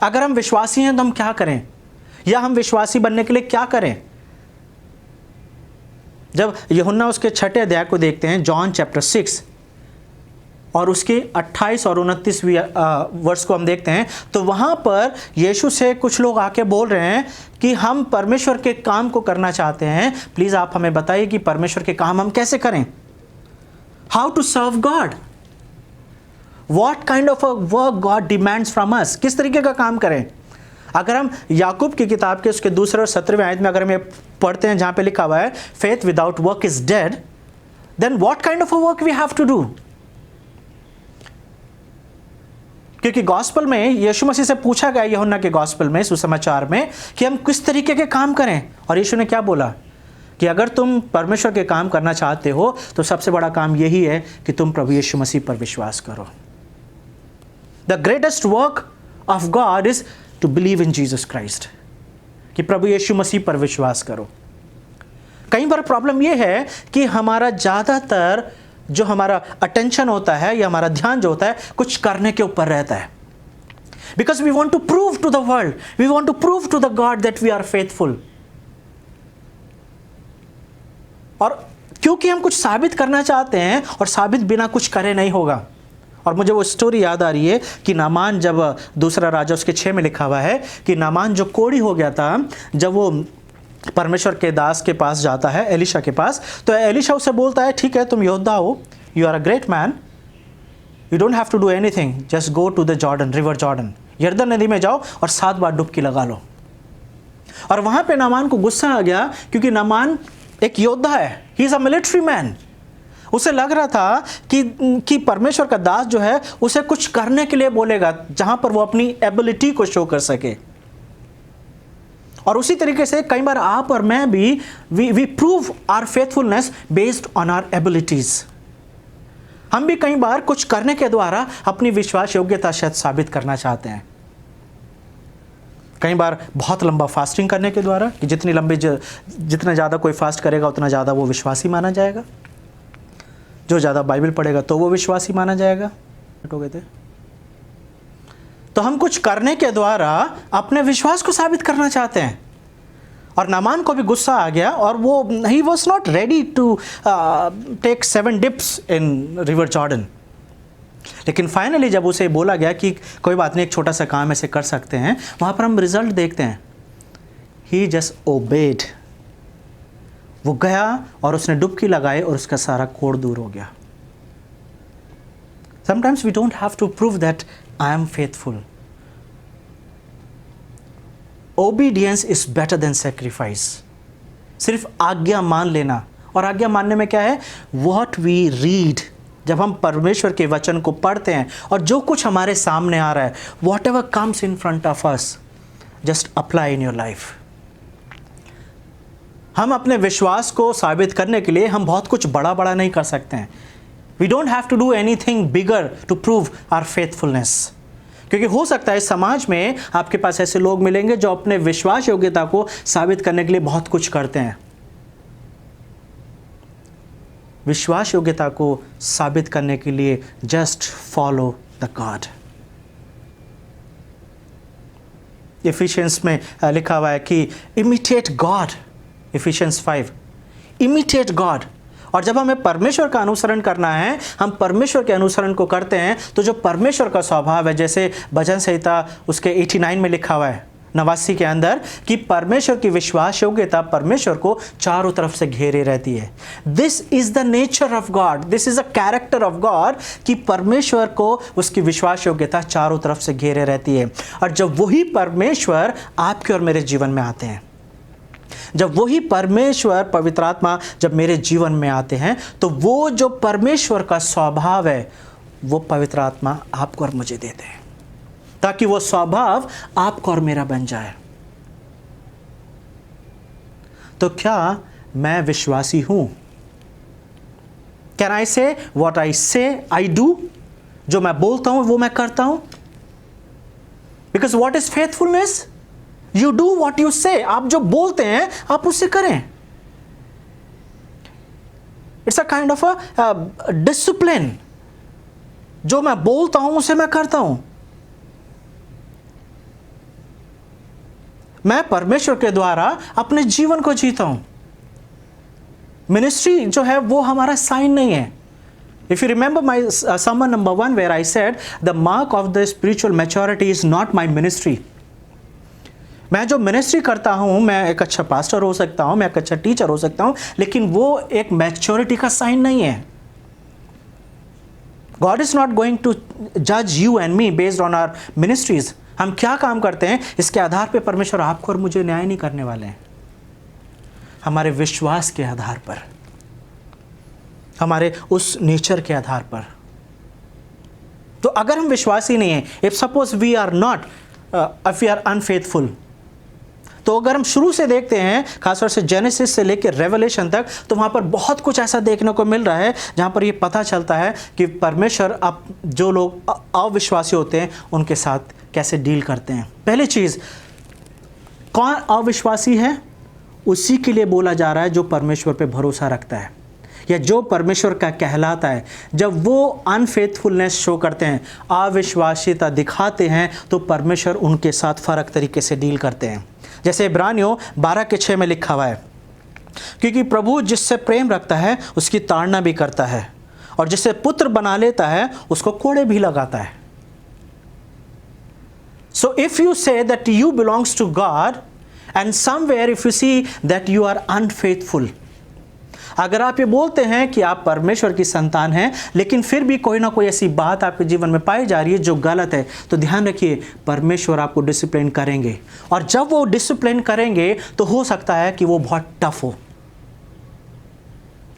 अगर हम विश्वासी हैं तो हम क्या करें, या हम विश्वासी बनने के लिए क्या करें? जब यूहन्ना उसके 6 अध्याय को देखते हैं, जॉन चैप्टर 6, और उसके 28 और 29वीं वर्ष को हम देखते हैं, तो वहाँ पर यीशु से कुछ लोग आके बोल रहे हैं कि हम परमेश्वर के काम को करना चाहते हैं, प्लीज़ आप हमें बताइए कि परमेश्वर के काम हम कैसे करें। How to serve God, what kind of a work God demands from us, किस तरीके का काम करें। अगर हम याकूब की किताब के उसके 2 और 17वें आयत में अगर हम पढ़ते हैं जहाँ पे लिखा हुआ है faith without work is dead, then what kind of a work we have to do. क्योंकि गॉस्पल में यीशु मसीह से पूछा गया, यूहन्ना के गॉस्पल में, सुसमाचार में, कि हम किस तरीके के काम करें, और यीशु ने क्या बोला कि अगर तुम परमेश्वर के काम करना चाहते हो तो सबसे बड़ा काम यही है कि तुम प्रभु यीशु मसीह पर विश्वास करो। The greatest work of God is to believe in Jesus Christ, कि प्रभु यीशु मसीह पर विश्वास करो। कई बार प्रॉब्लम यह है कि हमारा ज़्यादातर जो हमारा अटेंशन होता है या हमारा ध्यान जो होता है कुछ करने के ऊपर रहता है। Because we want to prove to the world, we want to prove to the God that we are faithful. और क्योंकि हम कुछ साबित करना चाहते हैं, और साबित बिना कुछ करे नहीं होगा। और मुझे वो स्टोरी याद आ रही है कि नामान, जब 2 राजा उसके 6 में लिखा हुआ है कि नामान जो कोढ़ी हो गया था, जब वो परमेश्वर के दास के पास जाता है, एलिशा के पास, तो एलिशा उसे बोलता है ठीक है तुम योद्धा हो, you are a great man, you don't have to do anything, just go to the Jordan, river Jordan, यरदन नदी में जाओ और 7 बार डुबकी लगा लो। और वहां पे नामान को गुस्सा आ गया, क्योंकि नामान एक योद्धा है, ही इज अ मिलिट्री मैन। उसे लग रहा था कि परमेश्वर का दास जो है उसे कुछ करने के लिए बोलेगा जहां पर वो अपनी एबिलिटी को शो कर सके। और उसी तरीके से कई बार आप और मैं भी we prove our faithfulness based on our abilities. हम भी कई बार कुछ करने के द्वारा अपनी विश्वास योग्यता शायद साबित करना चाहते हैं। कई बार बहुत लंबा फास्टिंग करने के द्वारा, कि जितना ज़्यादा कोई फास्ट करेगा उतना ज़्यादा वो विश्वासी माना जाएगा, जो ज़्यादा बाइबल पढ़ेगा तो वो विश्वासी माना जाएगा। हो गए थे। तो हम कुछ करने के द्वारा अपने विश्वास को साबित करना चाहते हैं। और नामान को भी गुस्सा आ गया और वो ही was not ready to take 7 dips in river Jordan. लेकिन फाइनली जब उसे बोला गया कि कोई बात नहीं, एक छोटा सा काम ऐसे कर सकते हैं, वहाँ पर हम रिजल्ट देखते हैं। ही जस्ट ओबेड, वो गया और उसने डुबकी लगाई और उसका सारा कोड़ दूर हो गया। Sometimes we don't have to prove that I am faithful. Obedience is better than sacrifice. सिर्फ आज्ञा मान लेना, और आज्ञा मानने में क्या है, व्हाट वी रीड। जब हम परमेश्वर के वचन को पढ़ते हैं और जो कुछ हमारे सामने आ रहा है, what ever comes in front of us, just apply in your life. हम अपने विश्वास को साबित करने के लिए हम बहुत कुछ बड़ा बड़ा नहीं कर सकते हैं। We don't have to do anything bigger to prove our faithfulness. क्योंकि हो सकता है समाज में आपके पास ऐसे लोग मिलेंगे जो अपने विश्वास योग्यता को साबित करने के लिए बहुत कुछ करते हैं। विश्वास योग्यता को साबित करने के लिए just follow the God. Efficiency में लिखा हुआ है कि imitate God, efficiency 5, imitate God. और जब हमें परमेश्वर का अनुसरण करना है, हम परमेश्वर के अनुसरण को करते हैं, तो जो परमेश्वर का स्वभाव है, जैसे भजन संहिता उसके 89 में लिखा हुआ है, 89 के अंदर, कि परमेश्वर की विश्वास योग्यता परमेश्वर को चारों तरफ से घेरे रहती है। This is the nature of God, this is a character of God, कि परमेश्वर को उसकी विश्वास योग्यता चारों तरफ से घेरे रहती है। और जब वही परमेश्वर आपके और मेरे जीवन में आते हैं, जब वही परमेश्वर पवित्र आत्मा जब मेरे जीवन में आते हैं, तो वो जो परमेश्वर का स्वभाव है वो पवित्र आत्मा आपको और मुझे देते हैं, ताकि वो स्वभाव आपको और मेरा बन जाए। तो क्या मैं विश्वासी हूं? कैन आई से व्हाट आई से आई डू? जो मैं बोलता हूं वो मैं करता हूं। Because what is faithfulness? You do what you से। आप जो बोलते हैं आप उससे करें। It's a kind of a discipline. जो मैं बोलता हूं उसे मैं करता हूं। मैं परमेश्वर के द्वारा अपने जीवन को जीता हूं। मिनिस्ट्री जो है वो हमारा साइन नहीं है। If you remember my sermon number 1 where I said the mark of the spiritual maturity is not my ministry. मैं जो मिनिस्ट्री करता हूं, मैं एक अच्छा पास्टर हो सकता हूं, मैं एक अच्छा टीचर हो सकता हूं, लेकिन वो एक मैच्योरिटी का साइन नहीं है। God is not going to judge you and me based on our ministries. हम क्या काम करते हैं इसके आधार पे परमेश्वर आपको और मुझे न्याय नहीं करने वाले हैं। हमारे विश्वास के आधार पर, हमारे उस नेचर के आधार पर। तो अगर हम विश्वासी नहीं हैं, if suppose we are not, if we are unfaithful, तो अगर हम शुरू से देखते हैं, खासतौर से जेनेसिस से लेकर रेवलेशन तक, तो वहाँ पर बहुत कुछ ऐसा देखने को मिल रहा है जहाँ पर ये पता चलता है कि परमेश्वर अब जो लोग अविश्वासी होते हैं उनके साथ कैसे डील करते हैं। पहली चीज़, कौन अविश्वासी है? उसी के लिए बोला जा रहा है जो परमेश्वर पे भरोसा रखता है या जो परमेश्वर का कहलाता है। जब वो अनफेथफुलनेस शो करते हैं, अविश्वासिता दिखाते हैं, तो परमेश्वर उनके साथ फ़र्क तरीके से डील करते हैं। जैसे इब्रानियों 12:6 में लिखा हुआ है, क्योंकि प्रभु जिससे प्रेम रखता है उसकी ताड़ना भी करता है, और जिससे पुत्र बना लेता है उसको कोड़े भी लगाता है। So if you say that you belongs to God and somewhere if you see that you are unfaithful, अगर आप ये बोलते हैं कि आप परमेश्वर की संतान हैं, लेकिन फिर भी कोई ना कोई ऐसी बात आपके जीवन में पाई जा रही है जो गलत है, तो ध्यान रखिए, परमेश्वर आपको डिसिप्लिन करेंगे। और जब वो डिसिप्लिन करेंगे तो हो सकता है कि वो बहुत टफ हो।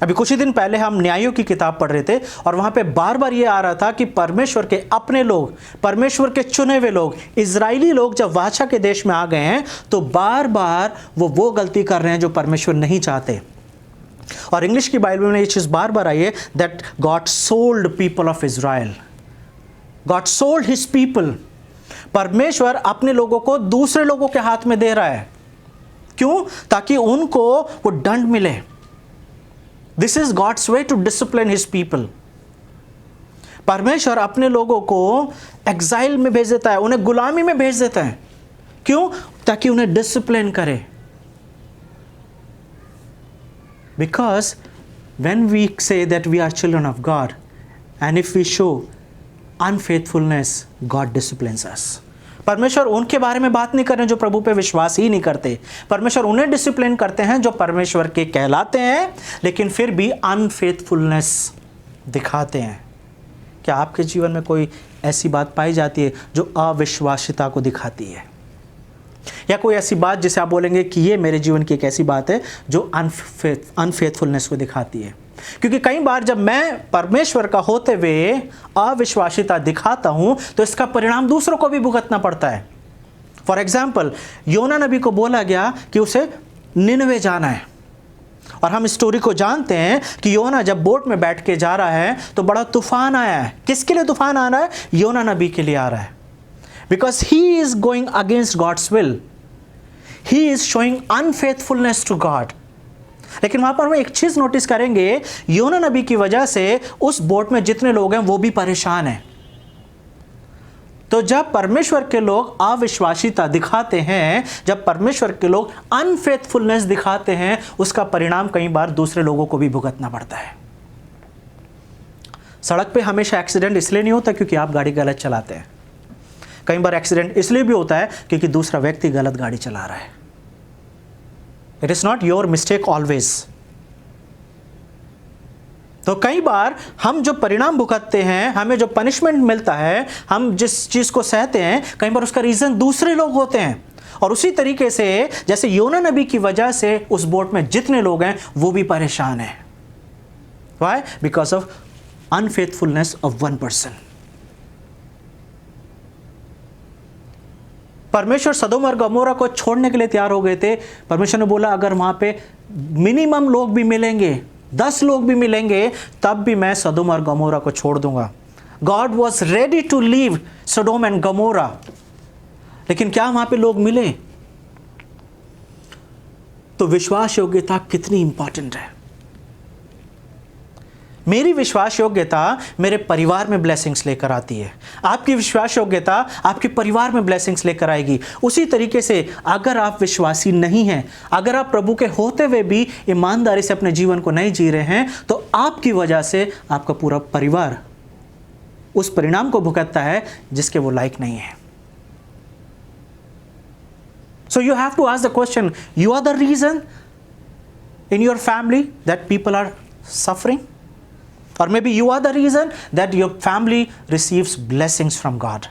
अभी कुछ ही दिन पहले हम न्यायों की किताब पढ़ रहे थे और वहां पे बार बार ये आ रहा था कि परमेश्वर के अपने लोग, परमेश्वर के चुने हुए लोग, इजरायली लोग जब वाचा के देश में आ गए हैं तो बार बार वो गलती कर रहे हैं जो परमेश्वर नहीं चाहते। और इंग्लिश की बाइबल में ये चीज़ बार बार आई है, that God sold people of Israel, God sold his people. परमेश्वर अपने लोगों को दूसरे लोगों के हाथ में दे रहा है। क्यों? ताकि उनको वो दंड मिले। This is God's way to discipline his people. परमेश्वर अपने लोगों को एग्जाइल में भेज देता है, उन्हें गुलामी में भेज देता है। क्यों? ताकि उन्हें डिसिप्लिन करे। Because when we say that we are children of God, and if we show unfaithfulness, God disciplines us. परमेश्वर उनके बारे में बात नहीं कर रहे हैं जो प्रभु पे विश्वास ही नहीं करते। परमेश्वर उन्हें डिसिप्लिन करते हैं जो परमेश्वर के कहलाते हैं, लेकिन फिर भी अनफेथफुलनेस दिखाते हैं। क्या आपके जीवन में कोई ऐसी बात पाई जाती है जो अविश्वासिता को दिखाती है, या कोई ऐसी बात जिसे आप बोलेंगे कि ये मेरे जीवन की एक ऐसी बात है जो अनफेथफुलनेस को दिखाती है? क्योंकि कई बार जब मैं परमेश्वर का होते हुए अविश्वासिता दिखाता हूं तो इसका परिणाम दूसरों को भी भुगतना पड़ता है। फॉर एग्जाम्पल, योना नबी को बोला गया कि उसे निनवे जाना है, और हम स्टोरी को जानते हैं कि योना जब बोट में बैठ के जा रहा है तो बड़ा तूफान आया है। किसके लिए तूफान आ रहा है? योना नबी के लिए आ रहा है। Because he is going against God's will. He is showing unfaithfulness to God. लेकिन वहां पर हम एक चीज नोटिस करेंगे, योना नबी की वजह से उस बोट में जितने लोग हैं वो भी परेशान हैं। तो जब परमेश्वर के लोग अविश्वासिता दिखाते हैं, जब परमेश्वर के लोग अनफेथफुलनेस दिखाते हैं, उसका परिणाम कई बार दूसरे लोगों को भी भुगतना पड़ता है। सड़क पे हमेशा एक्सीडेंट इसलिए नहीं होता क्योंकि आप गाड़ी गलत चलाते हैं। कई बार एक्सीडेंट इसलिए भी होता है क्योंकि दूसरा व्यक्ति गलत गाड़ी चला रहा है। It is not your mistake always. तो कई बार हम जो परिणाम भुगतते हैं, हमें जो पनिशमेंट मिलता है, हम जिस चीज को सहते हैं, कई बार उसका रीजन दूसरे लोग होते हैं। और उसी तरीके से जैसे योना नबी की वजह से उस बोट में जितने लोग हैं वो भी परेशान हैं। Why? Because of unfaithfulness of one person. परमेश्वर सदोम और गमोरा को छोड़ने के लिए तैयार हो गए थे। परमेश्वर ने बोला अगर वहां पे मिनिमम लोग भी मिलेंगे, 10 लोग भी मिलेंगे, तब भी मैं सदोम और गमोरा को छोड़ दूंगा। God was ready to leave Sodom and Gomorrah. लेकिन क्या वहां पे लोग मिले? तो विश्वास योग्यता कितनी इंपॉर्टेंट है। मेरी विश्वास योग्यता मेरे परिवार में ब्लेसिंग्स लेकर आती है, आपकी विश्वास योग्यता आपके परिवार में ब्लेसिंग्स लेकर आएगी। उसी तरीके से अगर आप विश्वासी नहीं हैं, अगर आप प्रभु के होते हुए भी ईमानदारी से अपने जीवन को नहीं जी रहे हैं, तो आपकी वजह से आपका पूरा परिवार उस परिणाम को भुगतता है जिसके वो लायक नहीं है। So you have to ask the question, you are the reason in your family that people are suffering? Or maybe you are the reason that your family receives blessings from God.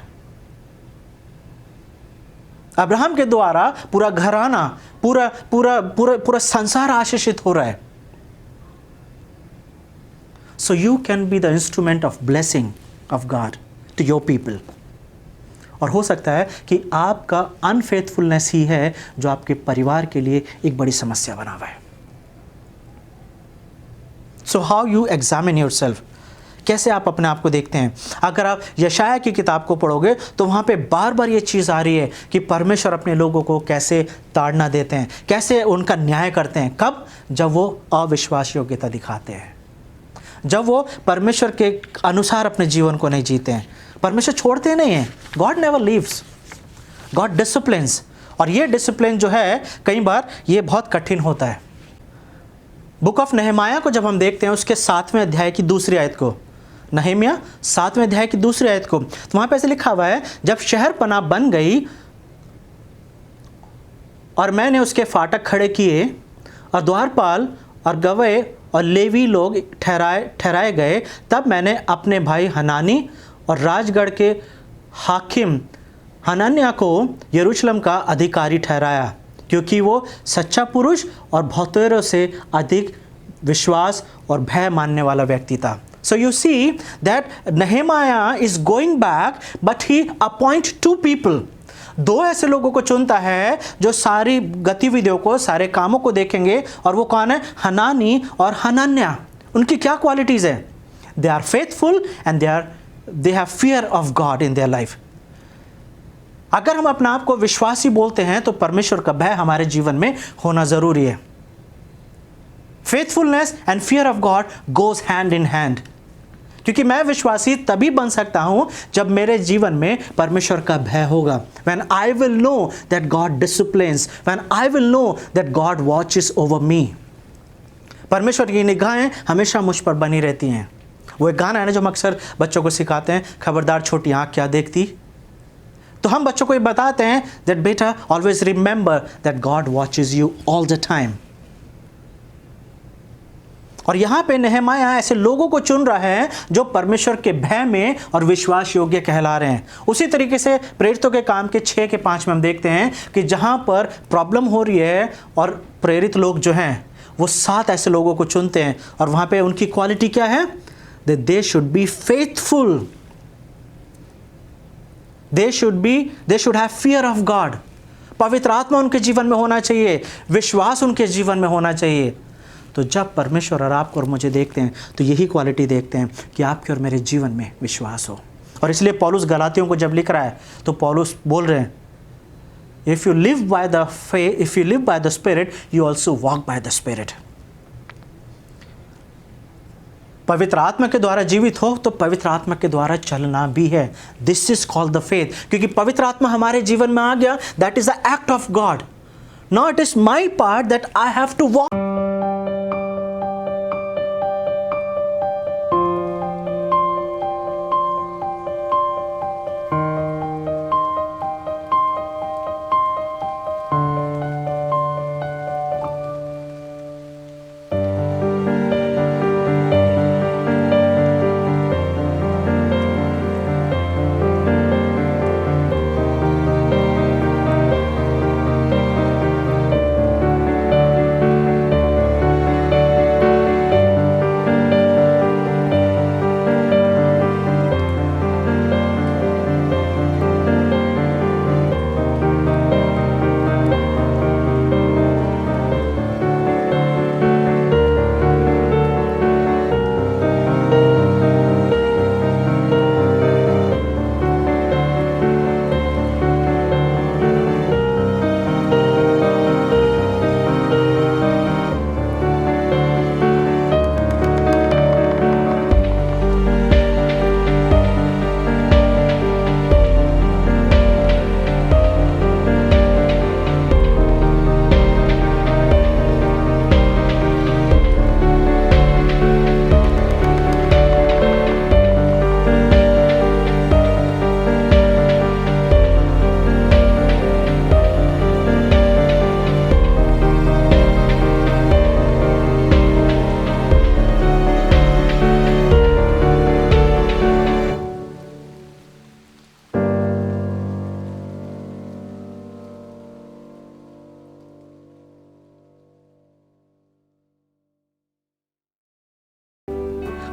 Abraham के द्वारा पूरा घराना, पूरा संसार आशीषित हो रहा है। So you can be the instrument of blessing of God to your people. और हो सकता है कि आपका अनफेथफुलनेस ही है जो आपके परिवार के लिए एक बड़ी समस्या बना हुआ है। So how you examine your self, कैसे आप अपने आप को देखते हैं। अगर आप यशाया की किताब को पढ़ोगे तो वहाँ पे बार बार ये चीज़ आ रही है कि परमेश्वर अपने लोगों को कैसे ताड़ना देते हैं, कैसे उनका न्याय करते हैं। कब? जब वो अविश्वास योग्यता दिखाते हैं, जब वो परमेश्वर के अनुसार अपने जीवन को नहीं जीते हैं। परमेश्वर छोड़ते नहीं हैं। God never leaves, God disciplines. और ये डिसिप्लिन जो है कई बार ये बहुत कठिन होता है। बुक ऑफ नहमाया को जब हम देखते हैं उसके 7वें अध्याय की दूसरी आयत को, नहमिया 7वें अध्याय की दूसरी आयत को, तो वहाँ पे ऐसे लिखा हुआ है, जब शहर पनाह बन गई और मैंने उसके फाटक खड़े किए और द्वारपाल और गवाह और लेवी लोग ठहराए गए, तब मैंने अपने भाई हनानी और राजगढ़ के हाकिम हनन्याह को यरूशलेम का अधिकारी ठहराया, क्योंकि वो सच्चा पुरुष और बहुतेरों से अधिक विश्वास और भय मानने वाला व्यक्ति था। So you see that Nehemiah is going back, but he appoint 2 people. 2 ऐसे लोगों को चुनता है जो सारी गतिविधियों को, सारे कामों को देखेंगे, और वो कौन है? हनानी और हनन्याह। उनकी क्या क्वालिटीज है? They are faithful and they have fear of God in their life. अगर हम अपने आप को विश्वासी बोलते हैं तो परमेश्वर का भय हमारे जीवन में होना जरूरी है। Faithfulness and fear of God goes hand in hand. क्योंकि मैं विश्वासी तभी बन सकता हूं जब मेरे जीवन में परमेश्वर का भय होगा। When I will know that God disciplines, when I will know that God watches over me. परमेश्वर की निगाहें हमेशा मुझ पर बनी रहती हैं। वो एक गाना है ना जो हम अक्सर बच्चों को सिखाते हैं, खबरदार छोटी आंख क्या देखती। तो हम बच्चों को ये बताते हैं that बेटा always remember that God watches you all the time. और यहाँ पे नेहमाया ऐसे लोगों को चुन रहा है जो परमेश्वर के भय में और विश्वास योग्य कहला रहे हैं। उसी तरीके से प्रेरितों के काम के 6 के 5 में हम देखते हैं कि जहाँ पर प्रॉब्लम हो रही है और प्रेरित लोग जो हैं वो 7 ऐसे लोगों को चुनते हैं, और वहाँ पे उनकी क्वालिटी क्या है? They should be faithful. They should have fear of God. पवित्र आत्मा उनके जीवन में होना चाहिए, विश्वास उनके जीवन में होना चाहिए। तो जब परमेश्वर और आपको और मुझे देखते हैं तो यही क्वालिटी देखते हैं कि आपके और मेरे जीवन में विश्वास हो। और इसलिए पौलुस गलातियों को जब लिख रहा है तो पौलुस बोल रहे हैं, if you live by the faith, if you live by the spirit, you also walk by the spirit. पवित्र आत्मा के द्वारा जीवित हो तो पवित्र आत्मा के द्वारा चलना भी है। This is called the faith, क्योंकि पवित्र आत्मा हमारे जीवन में आ गया, that is the act of God. Now it is my part that I have to walk.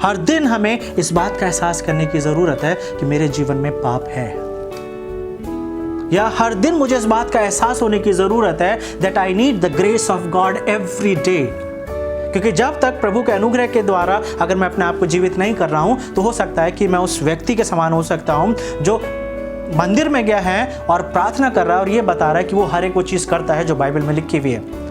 हर दिन हमें इस बात का एहसास करने की ज़रूरत है कि मेरे जीवन में पाप है, या हर दिन मुझे इस बात का एहसास होने की ज़रूरत है that I need the grace of God every day। क्योंकि जब तक प्रभु के अनुग्रह के द्वारा अगर मैं अपने आप को जीवित नहीं कर रहा हूँ तो हो सकता है कि मैं उस व्यक्ति के समान हो सकता हूँ जो मंदिर में गया है और प्रार्थना कर रहा है और ये बता रहा है कि वो हर एक वो चीज़ करता है जो बाइबल में लिखी हुई है।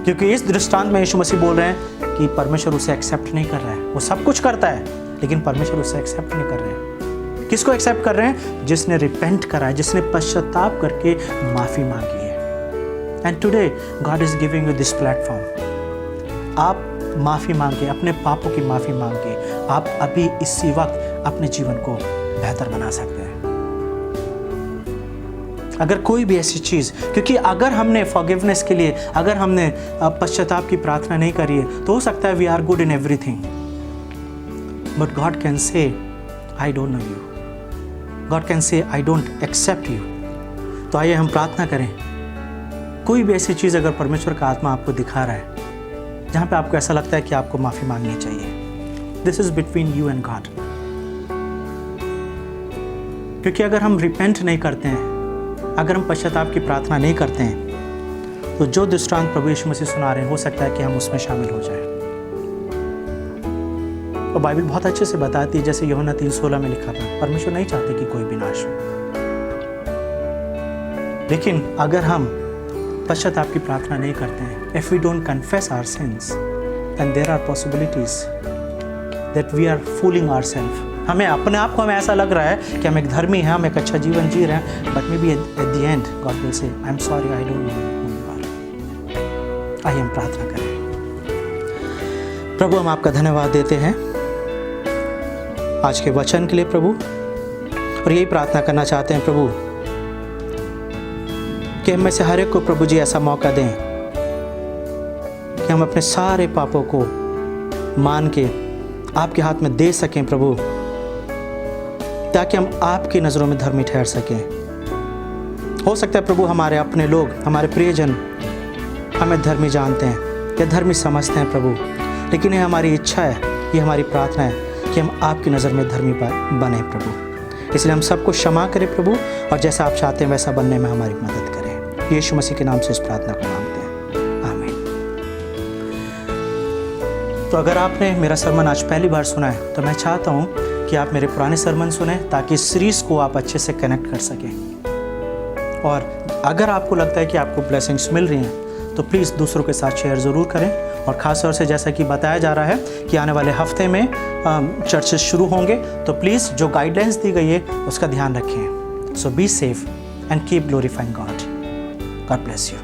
क्योंकि इस दृष्टांत में यीशु मसीह बोल रहे हैं कि परमेश्वर उसे एक्सेप्ट नहीं कर रहा है। वो सब कुछ करता है लेकिन परमेश्वर उसे एक्सेप्ट नहीं कर रहे हैं। किसको एक्सेप्ट कर रहे हैं? जिसने रिपेंट करा है, जिसने पश्चाताप करके माफ़ी मांगी है। And today God is giving you this platform. आप माफ़ी मांगे, अपने पापों की माफ़ी मांगे, आप अभी इसी वक्त अपने जीवन को बेहतर बना सकते हैं। अगर कोई भी ऐसी चीज़, क्योंकि अगर हमने फॉरगिवनेस के लिए, अगर हमने पश्चाताप की प्रार्थना नहीं करी है, तो हो सकता है we are good in everything, but God can say I don't know you, God can say I don't accept you. तो आइए हम प्रार्थना करें। कोई भी ऐसी चीज़ अगर परमेश्वर का आत्मा आपको दिखा रहा है जहाँ पे आपको ऐसा लगता है कि आपको माफ़ी मांगनी चाहिए, this is between you and God. क्योंकि अगर हम रिपेंट नहीं करते हैं, अगर हम पश्चाताप की प्रार्थना नहीं करते हैं, तो जो दृष्टांत प्रभु यीशु मसीह सुना रहे हैं, हो सकता है कि हम उसमें शामिल हो जाएं। और बाइबल बहुत अच्छे से बताती है, जैसे यूहन्ना 3:16 में लिखा था, परमेश्वर नहीं चाहते कि कोई भी नाश हो। लेकिन अगर हम पश्चाताप की प्रार्थना नहीं करते हैं, if we don't confess our sins, then there are possibilities that we are fooling ourself. हमें अपने आप को हमें ऐसा लग रहा है कि हम एक धर्मी हैं, हम एक अच्छा जीवन जी रहे हैं, but maybe at the end God will say I am sorry, I don't know who you are. आइए हम प्रार्थना करें। प्रभु, हम आपका धन्यवाद देते हैं आज के वचन के लिए प्रभु, और यही प्रार्थना करना चाहते हैं प्रभु कि हम में से हर एक को प्रभु जी ऐसा मौका दें कि हम अपने सारे पापों को मान के आपके हाथ में दे सकें प्रभु, ताकि हम आपकी नज़रों में धर्मी ठहर सकें। हो सकता है प्रभु हमारे अपने लोग, हमारे प्रियजन हमें धर्मी जानते हैं या धर्मी समझते हैं प्रभु, लेकिन ये हमारी इच्छा है, ये हमारी प्रार्थना है कि हम आपकी नज़र में धर्मी बने प्रभु। इसलिए हम सबको क्षमा करें प्रभु, और जैसा आप चाहते हैं वैसा बनने में हमारी मदद करें। यीशु मसीह के नाम से इस प्रार्थना को मांगते हैं, आमीन। तो अगर आपने मेरा सरमन आज पहली बार सुना है, तो मैं चाहता हूँ कि आप मेरे पुराने सरमन सुने, ताकि इस सीरीज़ को आप अच्छे से कनेक्ट कर सकें। और अगर आपको लगता है कि आपको ब्लेसिंग्स मिल रही हैं, तो प्लीज़ दूसरों के साथ शेयर ज़रूर करें। और ख़ास तौर से जैसा कि बताया जा रहा है कि आने वाले हफ्ते में चर्चेस शुरू होंगे, तो प्लीज़ जो गाइडलाइंस दी गई है उसका ध्यान रखें। So be safe and keep glorifying God. God bless you.